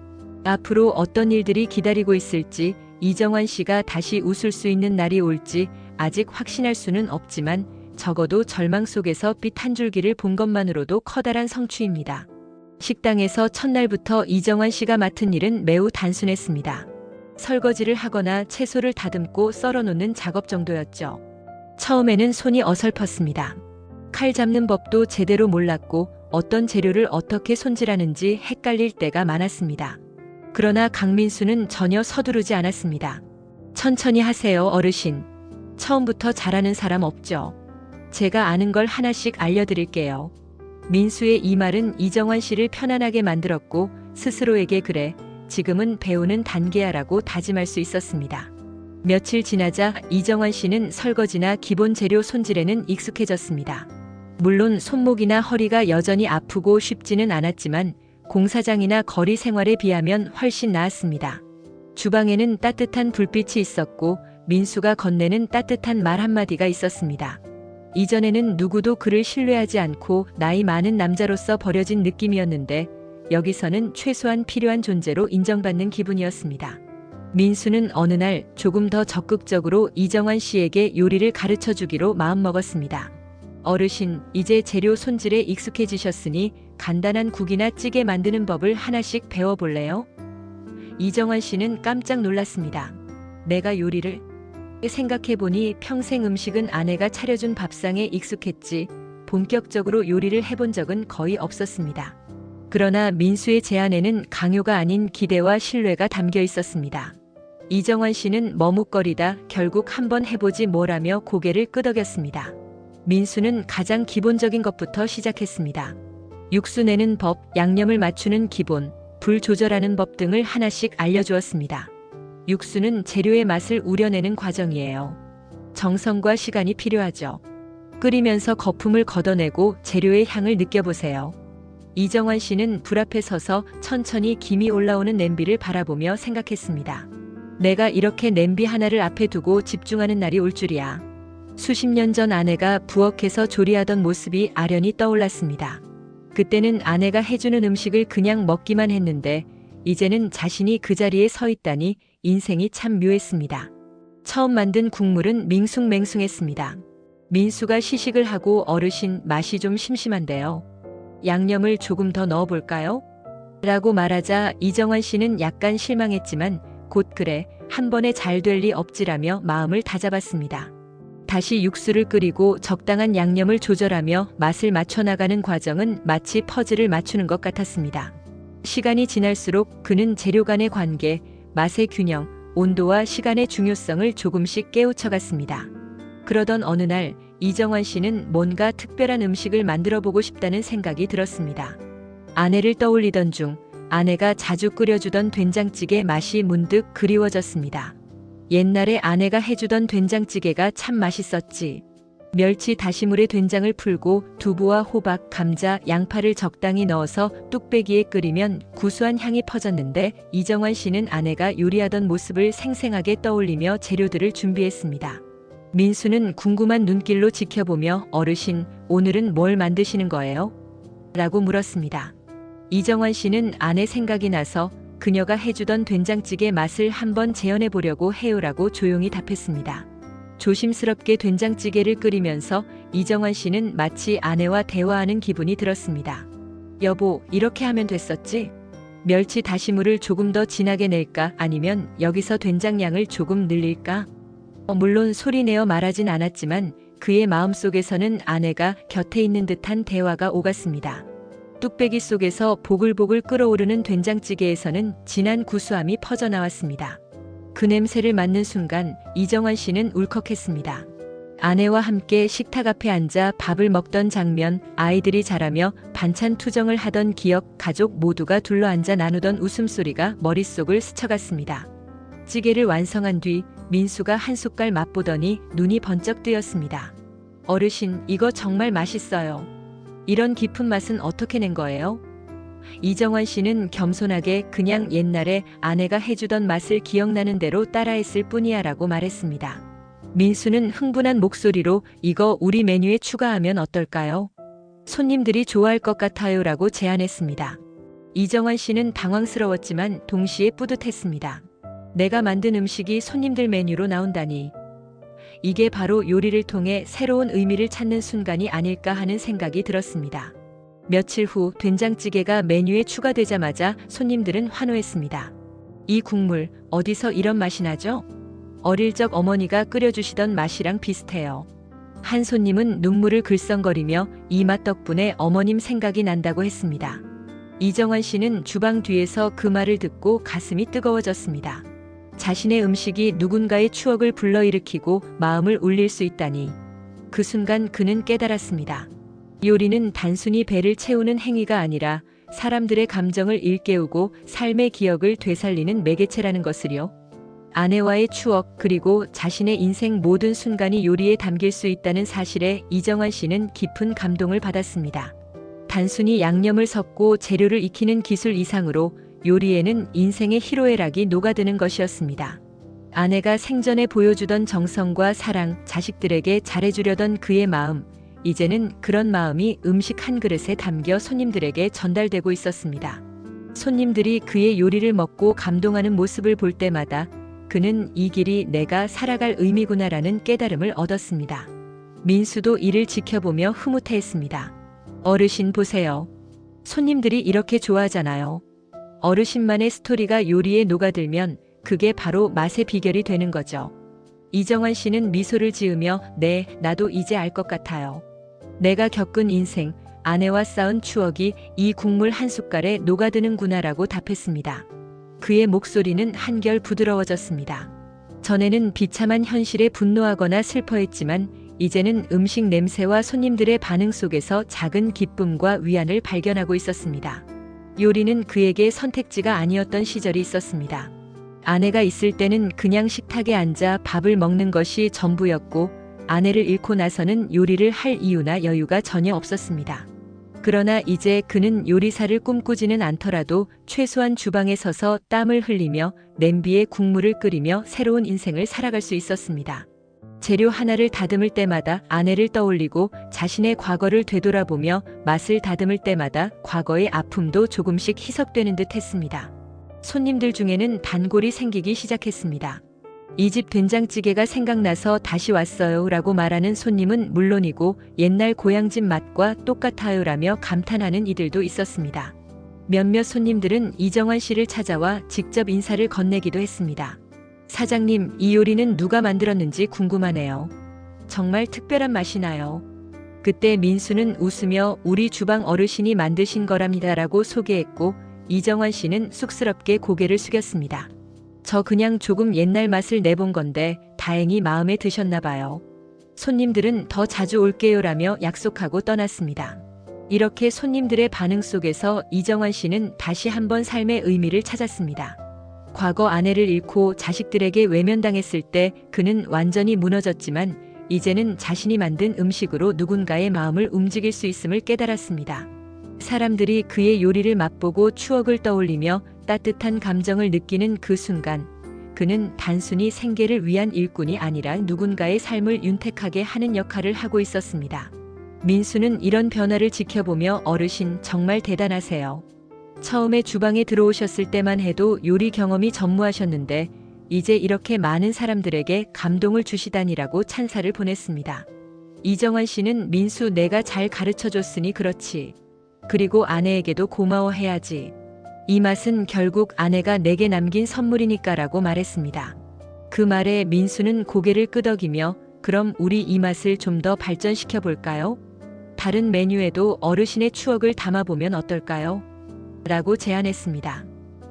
앞으로 어떤 일들이 기다리고 있을지, 이정환 씨가 다시 웃을 수 있는 날이 올지 아직 확신할 수는 없지만 적어도 절망 속에서 빛 한 줄기를 본 것만으로도 커다란 성취입니다. 식당에서 첫날부터 이정환 씨가 맡은 일은 매우 단순했습니다. 설거지를 하거나 채소를 다듬고 썰어놓는 작업 정도였죠. 처음에는 손이 어설펐습니다. 칼 잡는 법도 제대로 몰랐고 어떤 재료를 어떻게 손질하는지 헷갈릴 때가 많았습니다. 그러나 강민수는 전혀 서두르지 않았습니다. 천천히 하세요, 어르신. 처음부터 잘하는 사람 없죠. 제가 아는 걸 하나씩 알려드릴게요. 민수의 이 말은 이정환 씨를 편안하게 만들었고 스스로에게 그래, 지금은 배우는 단계야라고 다짐할 수 있었습니다. 며칠 지나자 이정환 씨는 설거지나 기본 재료 손질에는 익숙해졌습니다. 물론 손목이나 허리가 여전히 아프고 쉽지는 않았지만 공사장이나 거리 생활에 비하면 훨씬 나았습니다. 주방에는 따뜻한 불빛이 있었고 민수가 건네는 따뜻한 말 한마디가 있었습니다. 이전에는 누구도 그를 신뢰하지 않고 나이 많은 남자로서 버려진 느낌이었는데 여기서는 최소한 필요한 존재로 인정받는 기분이었습니다. 민수는 어느 날 조금 더 적극적으로 이정환 씨에게 요리를 가르쳐 주기로 마음먹었습니다. 어르신, 이제 재료 손질에 익숙해지셨으니 간단한 국이나 찌개 만드는 법을 하나씩 배워볼래요? 이정환 씨는 깜짝 놀랐습니다. 내가 요리를? 생각해보니 평생 음식은 아내가 차려준 밥상에 익숙했지 본격적으로 요리를 해본 적은 거의 없었습니다. 그러나 민수의 제안에는 강요가 아닌 기대와 신뢰가 담겨 있었습니다. 이정환 씨는 머뭇거리다 결국 한번 해보지 뭐라며 고개를 끄덕였습니다. 민수는 가장 기본적인 것부터 시작했습니다. 육수 내는 법, 양념을 맞추는 기본, 불 조절하는 법 등을 하나씩 알려주었습니다. 육수는 재료의 맛을 우려내는 과정이에요. 정성과 시간이 필요하죠. 끓이면서 거품을 걷어내고 재료의 향을 느껴보세요. 이정환 씨는 불 앞에 서서 천천히 김이 올라오는 냄비를 바라보며 생각했습니다. 내가 이렇게 냄비 하나를 앞에 두고 집중하는 날이 올 줄이야. 수십 년 전 아내가 부엌에서 조리하던 모습이 아련히 떠올랐습니다. 그때는 아내가 해주는 음식을 그냥 먹기만 했는데 이제는 자신이 그 자리에 서 있다니 인생이 참 묘했습니다. 처음 만든 국물은 밍숭맹숭했습니다. 민수가 시식을 하고 어르신, 맛이 좀 심심한데요. 양념을 조금 더 넣어볼까요? 라고 말하자 이정환 씨는 약간 실망했지만 곧 그래, 한 번에 잘 될 리 없지라며 마음을 다잡았습니다. 다시 육수를 끓이고 적당한 양념을 조절하며 맛을 맞춰나가는 과정은 마치 퍼즐을 맞추는 것 같았습니다. 시간이 지날수록 그는 재료 간의 관계, 맛의 균형, 온도와 시간의 중요성을 조금씩 깨우쳐갔습니다. 그러던 어느 날 이정환 씨는 뭔가 특별한 음식을 만들어보고 싶다는 생각이 들었습니다. 아내를 떠올리던 중 아내가 자주 끓여주던 된장찌개 맛이 문득 그리워졌습니다. 옛날에 아내가 해주던 된장찌개가 참 맛있었지. 멸치 다시물에 된장을 풀고 두부와 호박, 감자, 양파를 적당히 넣어서 뚝배기에 끓이면 구수한 향이 퍼졌는데 이정환 씨는 아내가 요리하던 모습을 생생하게 떠올리며 재료들을 준비했습니다. 민수는 궁금한 눈길로 지켜보며 어르신, 오늘은 뭘 만드시는 거예요? 라고 물었습니다. 이정환 씨는 아내 생각이 나서 그녀가 해주던 된장찌개 맛을 한번 재현해 보려고 해요라고 조용히 답했습니다. 조심스럽게 된장찌개를 끓이면서 이정환 씨는 마치 아내와 대화하는 기분이 들었습니다. 여보, 이렇게 하면 됐었지? 멸치 다시물을 조금 더 진하게 낼까? 아니면 여기서 된장량을 조금 늘릴까? 물론 소리내어 말하진 않았지만 그의 마음속에서는 아내가 곁에 있는 듯한 대화가 오갔습니다. 뚝배기 속에서 보글보글 끓어오르는 된장찌개에서는 진한 구수함이 퍼져나왔습니다. 그 냄새를 맡는 순간 이정환 씨는 울컥했습니다. 아내와 함께 식탁 앞에 앉아 밥을 먹던 장면, 아이들이 자라며 반찬 투정을 하던 기억, 가족 모두가 둘러앉아 나누던 웃음소리가 머릿속을 스쳐갔습니다. 찌개를 완성한 뒤 민수가 한 숟갈 맛보더니 눈이 번쩍 뜨였습니다. 어르신, 이거 정말 맛있어요. 이런 깊은 맛은 어떻게 낸 거예요? 이정환 씨는 겸손하게 그냥 옛날에 아내가 해주던 맛을 기억나는 대로 따라했을 뿐이야 라고 말했습니다. 민수는 흥분한 목소리로 이거 우리 메뉴에 추가하면 어떨까요? 손님들이 좋아할 것 같아요 라고 제안했습니다. 이정환 씨는 당황스러웠지만 동시에 뿌듯했습니다. 내가 만든 음식이 손님들 메뉴로 나온다니. 이게 바로 요리를 통해 새로운 의미를 찾는 순간이 아닐까 하는 생각이 들었습니다. 며칠 후 된장찌개가 메뉴에 추가되자마자 손님들은 환호했습니다. 이 국물 어디서 이런 맛이 나죠? 어릴 적 어머니가 끓여주시던 맛이랑 비슷해요. 한 손님은 눈물을 글썽거리며 이 맛 덕분에 어머님 생각이 난다고 했습니다. 이정환 씨는 주방 뒤에서 그 말을 듣고 가슴이 뜨거워졌습니다. 자신의 음식이 누군가의 추억을 불러일으키고 마음을 울릴 수 있다니. 그 순간 그는 깨달았습니다. 요리는 단순히 배를 채우는 행위가 아니라 사람들의 감정을 일깨우고 삶의 기억을 되살리는 매개체라는 것을요. 아내와의 추억 그리고 자신의 인생 모든 순간이 요리에 담길 수 있다는 사실에 이정환 씨는 깊은 감동을 받았습니다. 단순히 양념을 섞고 재료를 익히는 기술 이상으로 요리에는 인생의 희로애락이 녹아드는 것이었습니다. 아내가 생전에 보여주던 정성과 사랑, 자식들에게 잘해주려던 그의 마음, 이제는 그런 마음이 음식 한 그릇에 담겨 손님들에게 전달되고 있었습니다. 손님들이 그의 요리를 먹고 감동하는 모습을 볼 때마다 그는 이 길이 내가 살아갈 의미구나라는 깨달음을 얻었습니다. 민수도 이를 지켜보며 흐뭇해했습니다. 어르신 보세요. 손님들이 이렇게 좋아하잖아요. 어르신만의 스토리가 요리에 녹아들면 그게 바로 맛의 비결이 되는 거죠. 이정환 씨는 미소를 지으며 네, 나도 이제 알 것 같아요. 내가 겪은 인생, 아내와 쌓은 추억이 이 국물 한 숟갈에 녹아드는구나라고 답했습니다. 그의 목소리는 한결 부드러워졌습니다. 전에는 비참한 현실에 분노하거나 슬퍼했지만 이제는 음식 냄새와 손님들의 반응 속에서 작은 기쁨과 위안을 발견하고 있었습니다. 요리는 그에게 선택지가 아니었던 시절이 있었습니다. 아내가 있을 때는 그냥 식탁에 앉아 밥을 먹는 것이 전부였고 아내를 잃고 나서는 요리를 할 이유나 여유가 전혀 없었습니다. 그러나 이제 그는 요리사를 꿈꾸지는 않더라도 최소한 주방에 서서 땀을 흘리며 냄비에 국물을 끓이며 새로운 인생을 살아갈 수 있었습니다. 재료 하나를 다듬을 때마다 아내를 떠올리고 자신의 과거를 되돌아보며 맛을 다듬을 때마다 과거의 아픔도 조금씩 희석되는 듯 했습니다. 손님들 중에는 단골이 생기기 시작했습니다. 이 집 된장찌개가 생각나서 다시 왔어요 라고 말하는 손님은 물론이고 옛날 고향집 맛과 똑같아요 라며 감탄하는 이들도 있었습니다. 몇몇 손님들은 이정환 씨를 찾아와 직접 인사를 건네기도 했습니다. 사장님, 이 요리는 누가 만들었는지 궁금하네요. 정말 특별한 맛이 나요. 그때 민수는 웃으며 우리 주방 어르신이 만드신 거랍니다 라고 소개했고 이정환 씨는 쑥스럽게 고개를 숙였습니다. 저 그냥 조금 옛날 맛을 내본 건데 다행히 마음에 드셨나 봐요. 손님들은 더 자주 올게요 라며 약속하고 떠났습니다. 이렇게 손님들의 반응 속에서 이정환 씨는 다시 한번 삶의 의미를 찾았습니다. 과거 아내를 잃고 자식들에게 외면당했을 때 그는 완전히 무너졌지만 이제는 자신이 만든 음식으로 누군가의 마음을 움직일 수 있음을 깨달았습니다. 사람들이 그의 요리를 맛보고 추억을 떠올리며 따뜻한 감정을 느끼는 그 순간 그는 단순히 생계를 위한 일꾼이 아니라 누군가의 삶을 윤택하게 하는 역할을 하고 있었습니다. 민수는 이런 변화를 지켜보며 어르신 정말 대단하세요. 처음에 주방에 들어오셨을 때만 해도 요리 경험이 전무하셨는데 이제 이렇게 많은 사람들에게 감동을 주시다니라고 찬사를 보냈습니다. 이정환 씨는 민수 내가 잘 가르쳐줬으니 그렇지. 그리고 아내에게도 고마워해야지. 이 맛은 결국 아내가 내게 남긴 선물이니까라고 말했습니다. 그 말에 민수는 고개를 끄덕이며 그럼 우리 이 맛을 좀 더 발전시켜 볼까요? 다른 메뉴에도 어르신의 추억을 담아보면 어떨까요? 라고 제안했습니다.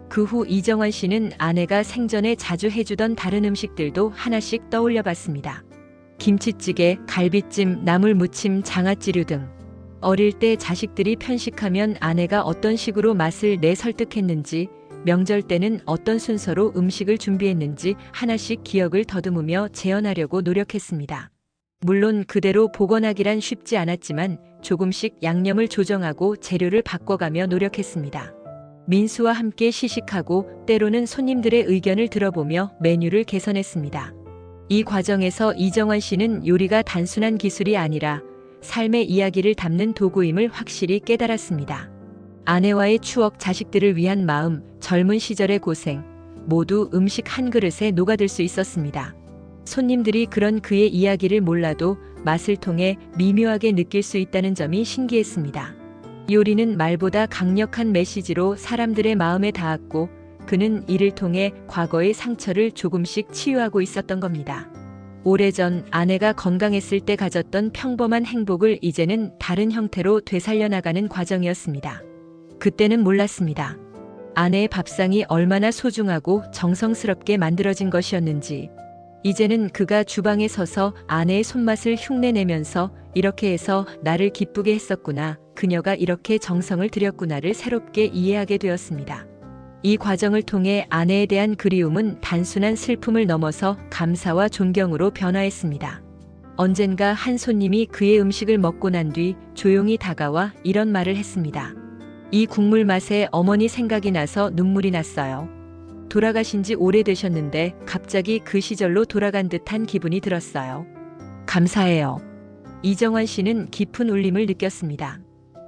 그 후 이정환 씨는 아내가 생전에 자주 해주던 다른 음식들도 하나씩 떠올려 봤습니다. 김치찌개, 갈비찜, 나물무침, 장아찌류 등. 어릴 때 자식들이 편식하면 아내가 어떤 식으로 맛을 내 설득했는지, 명절 때는 어떤 순서로 음식을 준비했는지 하나씩 기억을 더듬으며 재현하려고 노력했습니다. 물론 그대로 복원하기란 쉽지 않았지만 조금씩 양념을 조정하고 재료를 바꿔가며 노력했습니다. 민수와 함께 시식하고 때로는 손님들의 의견을 들어보며 메뉴를 개선했습니다. 이 과정에서 이정환 씨는 요리가 단순한 기술이 아니라 삶의 이야기를 담는 도구임을 확실히 깨달았습니다. 아내와의 추억, 자식들을 위한 마음, 젊은 시절의 고생, 모두 음식 한 그릇에 녹아들 수 있었습니다. 손님들이 그런 그의 이야기를 몰라도 맛을 통해 미묘하게 느낄 수 있다는 점이 신기했습니다. 요리는 말보다 강력한 메시지로 사람들의 마음에 닿았고 그는 이를 통해 과거의 상처를 조금씩 치유하고 있었던 겁니다. 오래전 아내가 건강했을 때 가졌던 평범한 행복을 이제는 다른 형태로 되살려나가는 과정이었습니다. 그때는 몰랐습니다. 아내의 밥상이 얼마나 소중하고 정성스럽게 만들어진 것이었는지. 이제는 그가 주방에 서서 아내의 손맛을 흉내내면서 이렇게 해서 나를 기쁘게 했었구나, 그녀가 이렇게 정성을 들였구나를 새롭게 이해하게 되었습니다. 이 과정을 통해 아내에 대한 그리움은 단순한 슬픔을 넘어서 감사와 존경으로 변화했습니다. 언젠가 한 손님이 그의 음식을 먹고 난 뒤 조용히 다가와 이런 말을 했습니다. 이 국물 맛에 어머니 생각이 나서 눈물이 났어요. 돌아가신 지 오래되셨는데 갑자기 그 시절로 돌아간 듯한 기분이 들었어요. 감사해요. 이정환 씨는 깊은 울림을 느꼈습니다.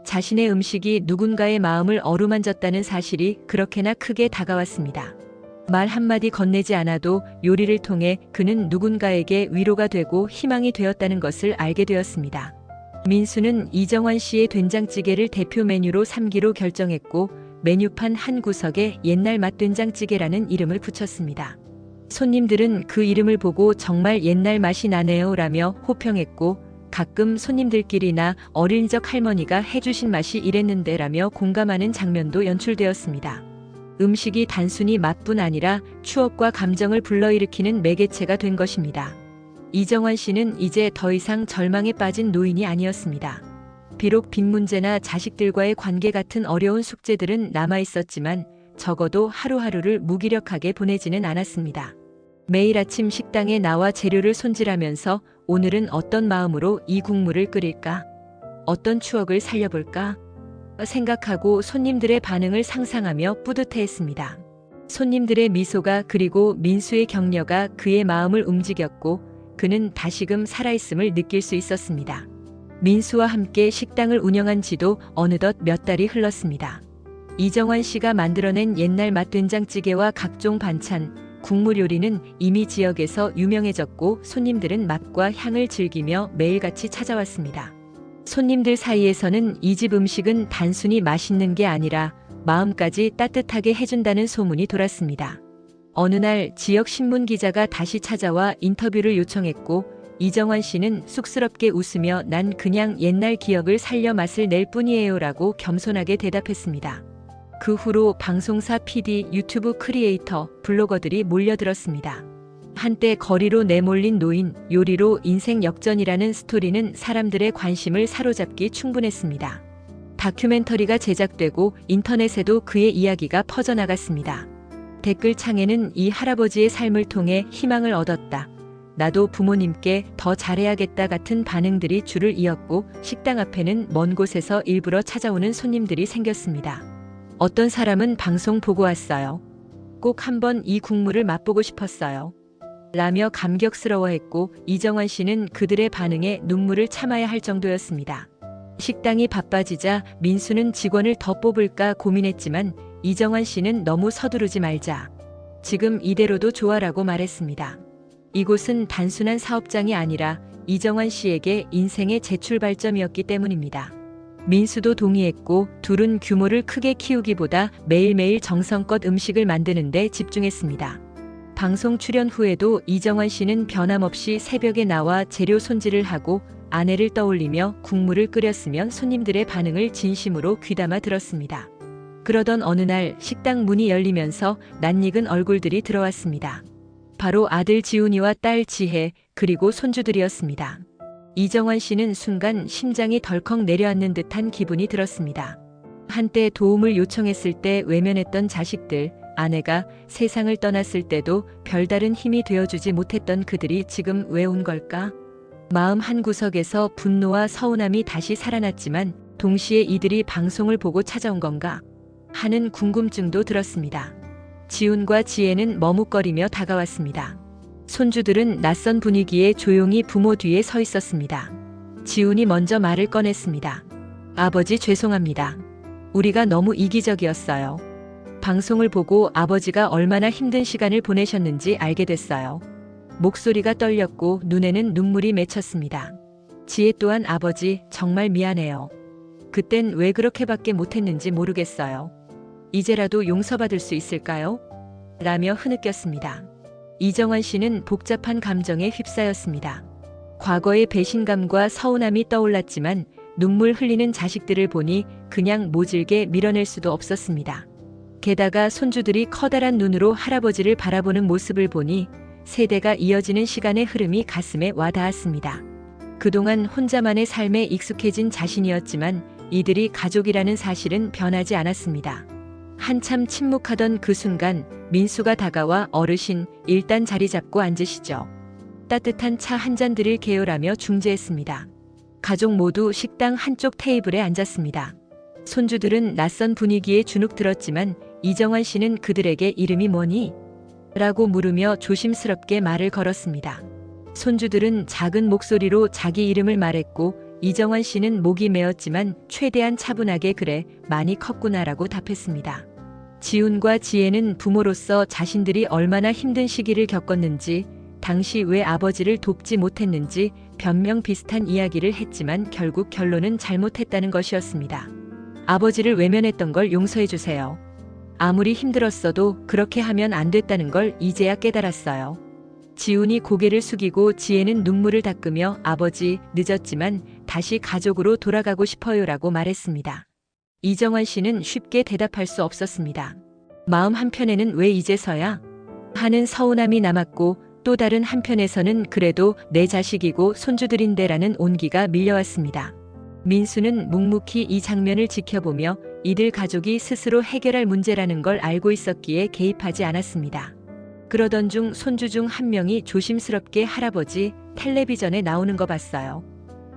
자신의 음식이 누군가의 마음을 어루만졌다는 사실이 그렇게나 크게 다가왔습니다. 말 한마디 건네지 않아도 요리를 통해 그는 누군가에게 위로가 되고 희망이 되었다는 것을 알게 되었습니다. 민수는 이정환 씨의 된장찌개를 대표 메뉴로 삼기로 결정했고 메뉴판 한 구석에 옛날 맛 된장찌개라는 이름을 붙였습니다. 손님들은 그 이름을 보고 정말 옛날 맛이 나네요 라며 호평했고 가끔 손님들끼리나 어린 적 할머니가 해주신 맛이 이랬는데 라며 공감하는 장면도 연출되었습니다. 음식이 단순히 맛뿐 아니라 추억과 감정을 불러일으키는 매개체가 된 것입니다. 이정환 씨는 이제 더 이상 절망에 빠진 노인이 아니었습니다. 비록 빚 문제나 자식들과의 관계 같은 어려운 숙제들은 남아있었지만 적어도 하루하루를 무기력하게 보내지는 않았습니다. 매일 아침 식당에 나와 재료를 손질하면서 오늘은 어떤 마음으로 이 국물을 끓일까? 어떤 추억을 살려볼까? 생각하고 손님들의 반응을 상상하며 뿌듯해했습니다. 손님들의 미소가 그리고 민수의 격려가 그의 마음을 움직였고 그는 다시금 살아있음을 느낄 수 있었습니다. 민수와 함께 식당을 운영한 지도 어느덧 몇 달이 흘렀습니다. 이정환 씨가 만들어낸 옛날 맛 된장찌개와 각종 반찬, 국물 요리는 이미 지역에서 유명해졌고 손님들은 맛과 향을 즐기며 매일같이 찾아왔습니다. 손님들 사이에서는 이 집 음식은 단순히 맛있는 게 아니라 마음까지 따뜻하게 해준다는 소문이 돌았습니다. 어느 날 지역 신문 기자가 다시 찾아와 인터뷰를 요청했고 이정환 씨는 쑥스럽게 웃으며 난 그냥 옛날 기억을 살려 맛을 낼 뿐이에요 라고 겸손하게 대답했습니다. 그 후로 방송사 PD, 유튜브 크리에이터, 블로거들이 몰려들었습니다. 한때 거리로 내몰린 노인, 요리로 인생 역전이라는 스토리는 사람들의 관심을 사로잡기 충분했습니다. 다큐멘터리가 제작되고 인터넷에도 그의 이야기가 퍼져나갔습니다. 댓글창에는 이 할아버지의 삶을 통해 희망을 얻었다. 나도 부모님께 더 잘해야겠다 같은 반응들이 줄을 이었고 식당 앞에는 먼 곳에서 일부러 찾아오는 손님들이 생겼습니다. 어떤 사람은 방송 보고 왔어요. 꼭 한번 이 국물을 맛보고 싶었어요. 라며 감격스러워했고 이정환 씨는 그들의 반응에 눈물을 참아야 할 정도였습니다. 식당이 바빠지자 민수는 직원을 더 뽑을까 고민했지만 이정환 씨는 너무 서두르지 말자. 지금 이대로도 좋아라고 말했습니다. 이곳은 단순한 사업장이 아니라 이정환 씨에게 인생의 재출발점이었기 때문입니다. 민수도 동의했고 둘은 규모를 크게 키우기보다 매일매일 정성껏 음식을 만드는 데 집중했습니다. 방송 출연 후에도 이정환 씨는 변함없이 새벽에 나와 재료 손질을 하고 아내를 떠올리며 국물을 끓였으면 손님들의 반응을 진심으로 귀담아 들었습니다. 그러던 어느 날 식당 문이 열리면서 낯익은 얼굴들이 들어왔습니다. 바로 아들 지훈이와 딸 지혜, 그리고 손주들이었습니다. 이정환 씨는 순간 심장이 덜컥 내려앉는 듯한 기분이 들었습니다. 한때 도움을 요청했을 때 외면했던 자식들, 아내가 세상을 떠났을 때도 별다른 힘이 되어주지 못했던 그들이 지금 왜 온 걸까? 마음 한구석에서 분노와 서운함이 다시 살아났지만 동시에 이들이 방송을 보고 찾아온 건가 하는 궁금증도 들었습니다. 지훈과 지혜는 머뭇거리며 다가왔습니다. 손주들은 낯선 분위기에 조용히 부모 뒤에 서 있었습니다. 지훈이 먼저 말을 꺼냈습니다. 아버지 죄송합니다. 우리가 너무 이기적이었어요. 방송을 보고 아버지가 얼마나 힘든 시간을 보내셨는지 알게 됐어요. 목소리가 떨렸고 눈에는 눈물이 맺혔습니다. 지혜 또한 아버지 정말 미안해요. 그땐 왜 그렇게밖에 못했는지 모르겠어요. 이제라도 용서받을 수 있을까요? 라며 흐느꼈습니다. 이정환 씨는 복잡한 감정에 휩싸였습니다. 과거의 배신감과 서운함이 떠올랐지만 눈물 흘리는 자식들을 보니 그냥 모질게 밀어낼 수도 없었습니다. 게다가 손주들이 커다란 눈으로 할아버지를 바라보는 모습을 보니 세대가 이어지는 시간의 흐름이 가슴에 와닿았습니다. 그동안 혼자만의 삶에 익숙해진 자신이었지만 이들이 가족이라는 사실은 변하지 않았습니다. 한참 침묵하던 그 순간 민수가 다가와 어르신 일단 자리 잡고 앉으시죠. 따뜻한 차 한 잔 드릴 게요라며 중재했습니다. 가족 모두 식당 한쪽 테이블에 앉았습니다. 손주들은 낯선 분위기에 주눅 들었지만 이정환 씨는 그들에게 이름이 뭐니? 라고 물으며 조심스럽게 말을 걸었습니다. 손주들은 작은 목소리로 자기 이름을 말했고 이정환 씨는 목이 메었지만 최대한 차분하게 그래 많이 컸구나라고 답했습니다. 지훈과 지혜는 부모로서 자신들이 얼마나 힘든 시기를 겪었는지 당시 왜 아버지를 돕지 못했는지 변명 비슷한 이야기를 했지만 결국 결론은 잘못했다는 것이었습니다. 아버지를 외면했던 걸 용서해 주세요. 아무리 힘들었어도 그렇게 하면 안 됐다는 걸 이제야 깨달았어요. 지훈이 고개를 숙이고 지혜는 눈물을 닦으며 아버지 늦었지만 다시 가족으로 돌아가고 싶어요라고 말했습니다. 이정환 씨는 쉽게 대답할 수 없었습니다. 마음 한편에는 왜 이제서야? 하는 서운함이 남았고 또 다른 한편에서는 그래도 내 자식이고 손주들인데라는 온기가 밀려왔습니다. 민수는 묵묵히 이 장면을 지켜보며 이들 가족이 스스로 해결할 문제라는 걸 알고 있었기에 개입하지 않았습니다. 그러던 중 손주 중 한 명이 조심스럽게 할아버지 텔레비전에 나오는 거 봤어요.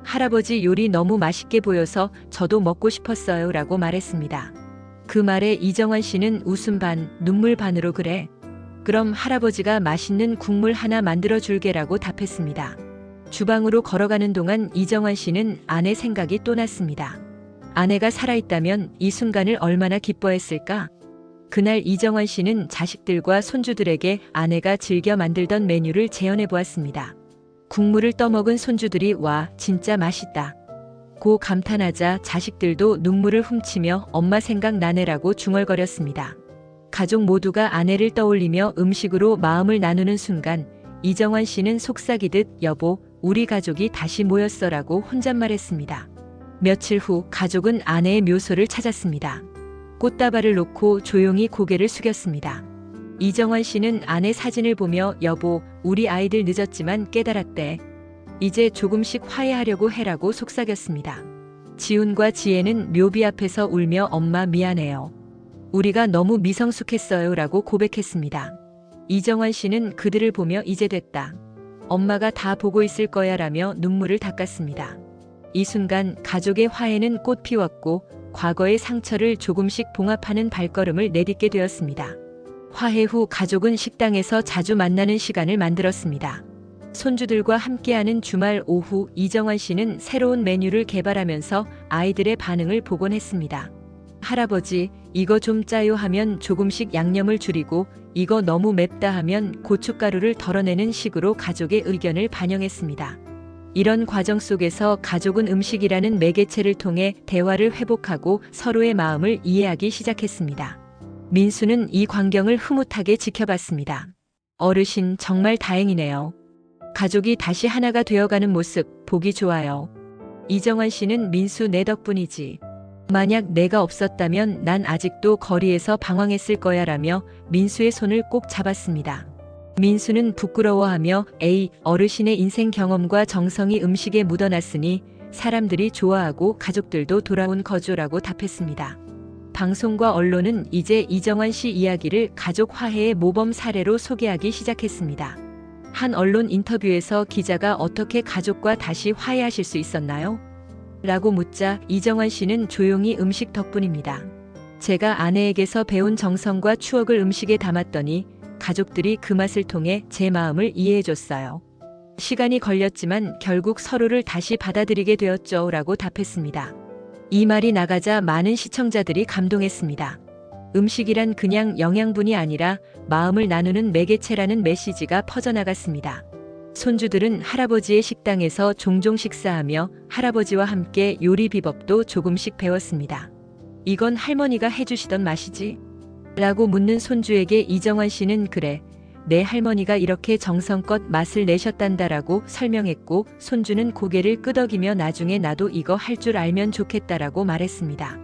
할아버지 요리 너무 맛있게 보여서 저도 먹고 싶었어요 라고 말했습니다. 그 말에 이정환 씨는 웃음 반 눈물 반으로 그래. 그럼 할아버지가 맛있는 국물 하나 만들어 줄게라고 답했습니다. 주방으로 걸어가는 동안 이정환 씨는 아내 생각이 또 났습니다. 아내가 살아있다면 이 순간을 얼마나 기뻐했을까? 그날 이정환 씨는 자식들과 손주들에게 아내가 즐겨 만들던 메뉴를 재현해 보았습니다. 국물을 떠먹은 손주들이 와 진짜 맛있다 고 감탄하자 자식들도 눈물을 훔치며 엄마 생각나네라고 중얼거렸습니다. 가족 모두가 아내를 떠올리며 음식으로 마음을 나누는 순간 이정환 씨는 속삭이듯 여보 우리 가족이 다시 모였어라고 혼잣말했습니다. 며칠 후 가족은 아내의 묘소를 찾았습니다. 꽃다발을 놓고 조용히 고개를 숙였습니다. 이정환 씨는 아내 사진을 보며 여보 우리 아이들 늦었지만 깨달았대. 이제 조금씩 화해하려고 해라고 속삭였습니다. 지훈과 지혜는 묘비 앞에서 울며 엄마 미안해요. 우리가 너무 미성숙했어요 라고 고백했습니다. 이정환 씨는 그들을 보며 이제 됐다. 엄마가 다 보고 있을 거야 라며 눈물을 닦았습니다. 이 순간 가족의 화해는 꽃 피웠고 과거의 상처를 조금씩 봉합하는 발걸음을 내딛게 되었습니다. 화해 후 가족은 식당에서 자주 만나는 시간을 만들었습니다. 손주들과 함께하는 주말 오후 이정환 씨는 새로운 메뉴를 개발하면서 아이들의 반응을 보곤 했습니다. 할아버지, 이거 좀 짜요 하면 조금씩 양념을 줄이고 이거 너무 맵다 하면 고춧가루를 덜어내는 식으로 가족의 의견을 반영했습니다. 이런 과정 속에서 가족은 음식이라는 매개체를 통해 대화를 회복하고 서로의 마음을 이해하기 시작했습니다. 민수는 이 광경을 흐뭇하게 지켜봤습니다. 어르신 정말 다행이네요. 가족이 다시 하나가 되어가는 모습 보기 좋아요. 이정환 씨는 민수 내 덕분이지. 만약 내가 없었다면 난 아직도 거리에서 방황했을 거야 라며 민수의 손을 꼭 잡았습니다. 민수는 부끄러워하며 에이, 어르신의 인생 경험과 정성이 음식에 묻어났으니 사람들이 좋아하고 가족들도 돌아온 거죠라고 답했습니다. 방송과 언론은 이제 이정환 씨 이야기를 가족 화해의 모범 사례로 소개하기 시작했습니다. 한 언론 인터뷰에서 기자가 어떻게 가족과 다시 화해하실 수 있었나요? 라고 묻자 이정환 씨는 조용히 음식 덕분입니다. 제가 아내에게서 배운 정성과 추억을 음식에 담았더니 가족들이 그 맛을 통해 제 마음을 이해해줬어요. 시간이 걸렸지만 결국 서로를 다시 받아들이게 되었죠. 라고 답했습니다. 이 말이 나가자 많은 시청자들이 감동했습니다. 음식이란 그냥 영양분이 아니라 마음을 나누는 매개체라는 메시지가 퍼져나갔습니다. 손주들은 할아버지의 식당에서 종종 식사하며 할아버지와 함께 요리 비법도 조금씩 배웠습니다. 이건 할머니가 해주시던 맛이지? 라고 묻는 손주에게 이정환 씨는 그래, 내 할머니가 이렇게 정성껏 맛을 내셨단다라고 설명했고 손주는 고개를 끄덕이며 나중에 나도 이거 할 줄 알면 좋겠다라고 말했습니다.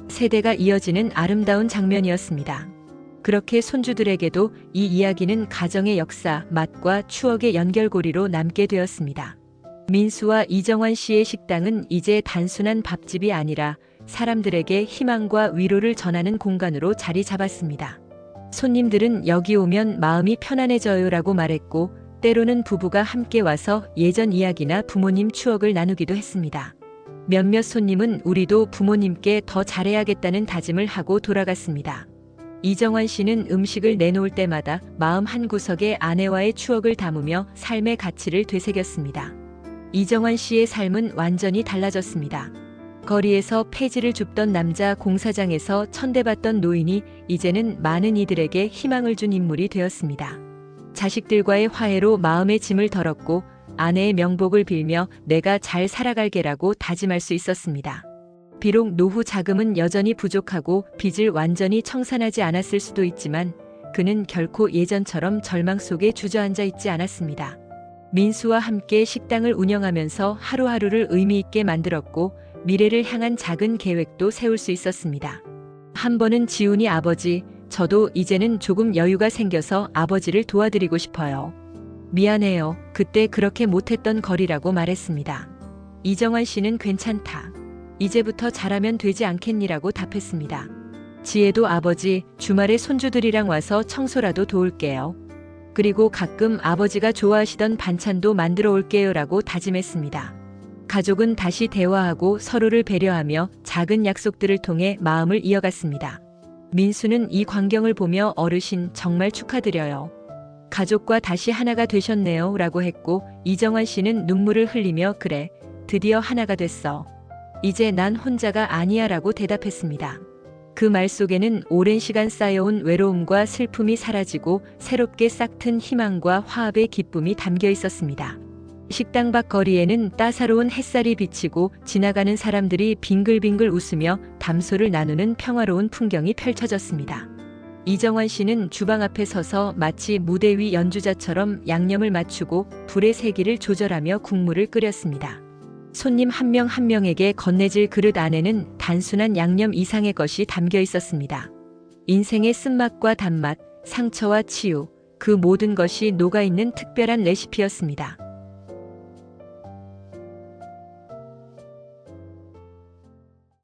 세대가 이어지는 아름다운 장면이었습니다. 그렇게 손주들에게도 이 이야기는 가정의 역사, 맛과 추억의 연결고리로 남게 되었습니다. 민수와 이정환 씨의 식당은 이제 단순한 밥집이 아니라 사람들에게 희망과 위로를 전하는 공간으로 자리 잡았습니다. 손님들은 여기 오면 마음이 편안해져요라고 말했고 때로는 부부가 함께 와서 예전 이야기나 부모님 추억을 나누기도 했습니다. 몇몇 손님은 우리도 부모님께 더 잘해야겠다는 다짐을 하고 돌아갔습니다. 이정환 씨는 음식을 내놓을 때마다 마음 한구석에 아내와의 추억을 담으며 삶의 가치를 되새겼습니다. 이정환 씨의 삶은 완전히 달라졌습니다. 거리에서 폐지를 줍던 남자, 공사장에서 천대받던 노인이 이제는 많은 이들에게 희망을 준 인물이 되었습니다. 자식들과의 화해로 마음의 짐을 덜었고 아내의 명복을 빌며 내가 잘 살아갈게라고 다짐할 수 있었습니다. 비록 노후 자금은 여전히 부족하고 빚을 완전히 청산하지 않았을 수도 있지만 그는 결코 예전처럼 절망 속에 주저앉아 있지 않았습니다. 민수와 함께 식당을 운영하면서 하루하루를 의미 있게 만들었고 미래를 향한 작은 계획도 세울 수 있었습니다. 한 번은 지훈이 아버지, 저도 이제는 조금 여유가 생겨서 아버지를 도와드리고 싶어요. 미안해요. 그때 그렇게 못했던 거리라고 말했습니다. 이정환 씨는 괜찮다. 이제부터 잘하면 되지 않겠니라고 답했습니다. 지혜도 아버지, 주말에 손주들이랑 와서 청소라도 도울게요. 그리고 가끔 아버지가 좋아하시던 반찬도 만들어 올게요라고 다짐했습니다. 가족은 다시 대화하고 서로를 배려하며 작은 약속들을 통해 마음을 이어갔습니다. 민수는 이 광경을 보며 어르신 정말 축하드려요. 가족과 다시 하나가 되셨네요 라고 했고 이정환 씨는 눈물을 흘리며 그래, 드디어 하나가 됐어. 이제 난 혼자가 아니야 라고 대답했습니다. 그 말 속에는 오랜 시간 쌓여온 외로움과 슬픔이 사라지고 새롭게 싹튼 희망과 화합의 기쁨이 담겨 있었습니다. 식당 밖 거리에는 따사로운 햇살이 비치고 지나가는 사람들이 빙글빙글 웃으며 담소를 나누는 평화로운 풍경이 펼쳐졌습니다. 이정환 씨는 주방 앞에 서서 마치 무대 위 연주자처럼 양념을 맞추고 불의 세기를 조절하며 국물을 끓였습니다. 손님 한 명 한 명에게 건네질 그릇 안에는 단순한 양념 이상의 것이 담겨 있었습니다. 인생의 쓴맛과 단맛, 상처와 치유, 그 모든 것이 녹아있는 특별한 레시피였습니다.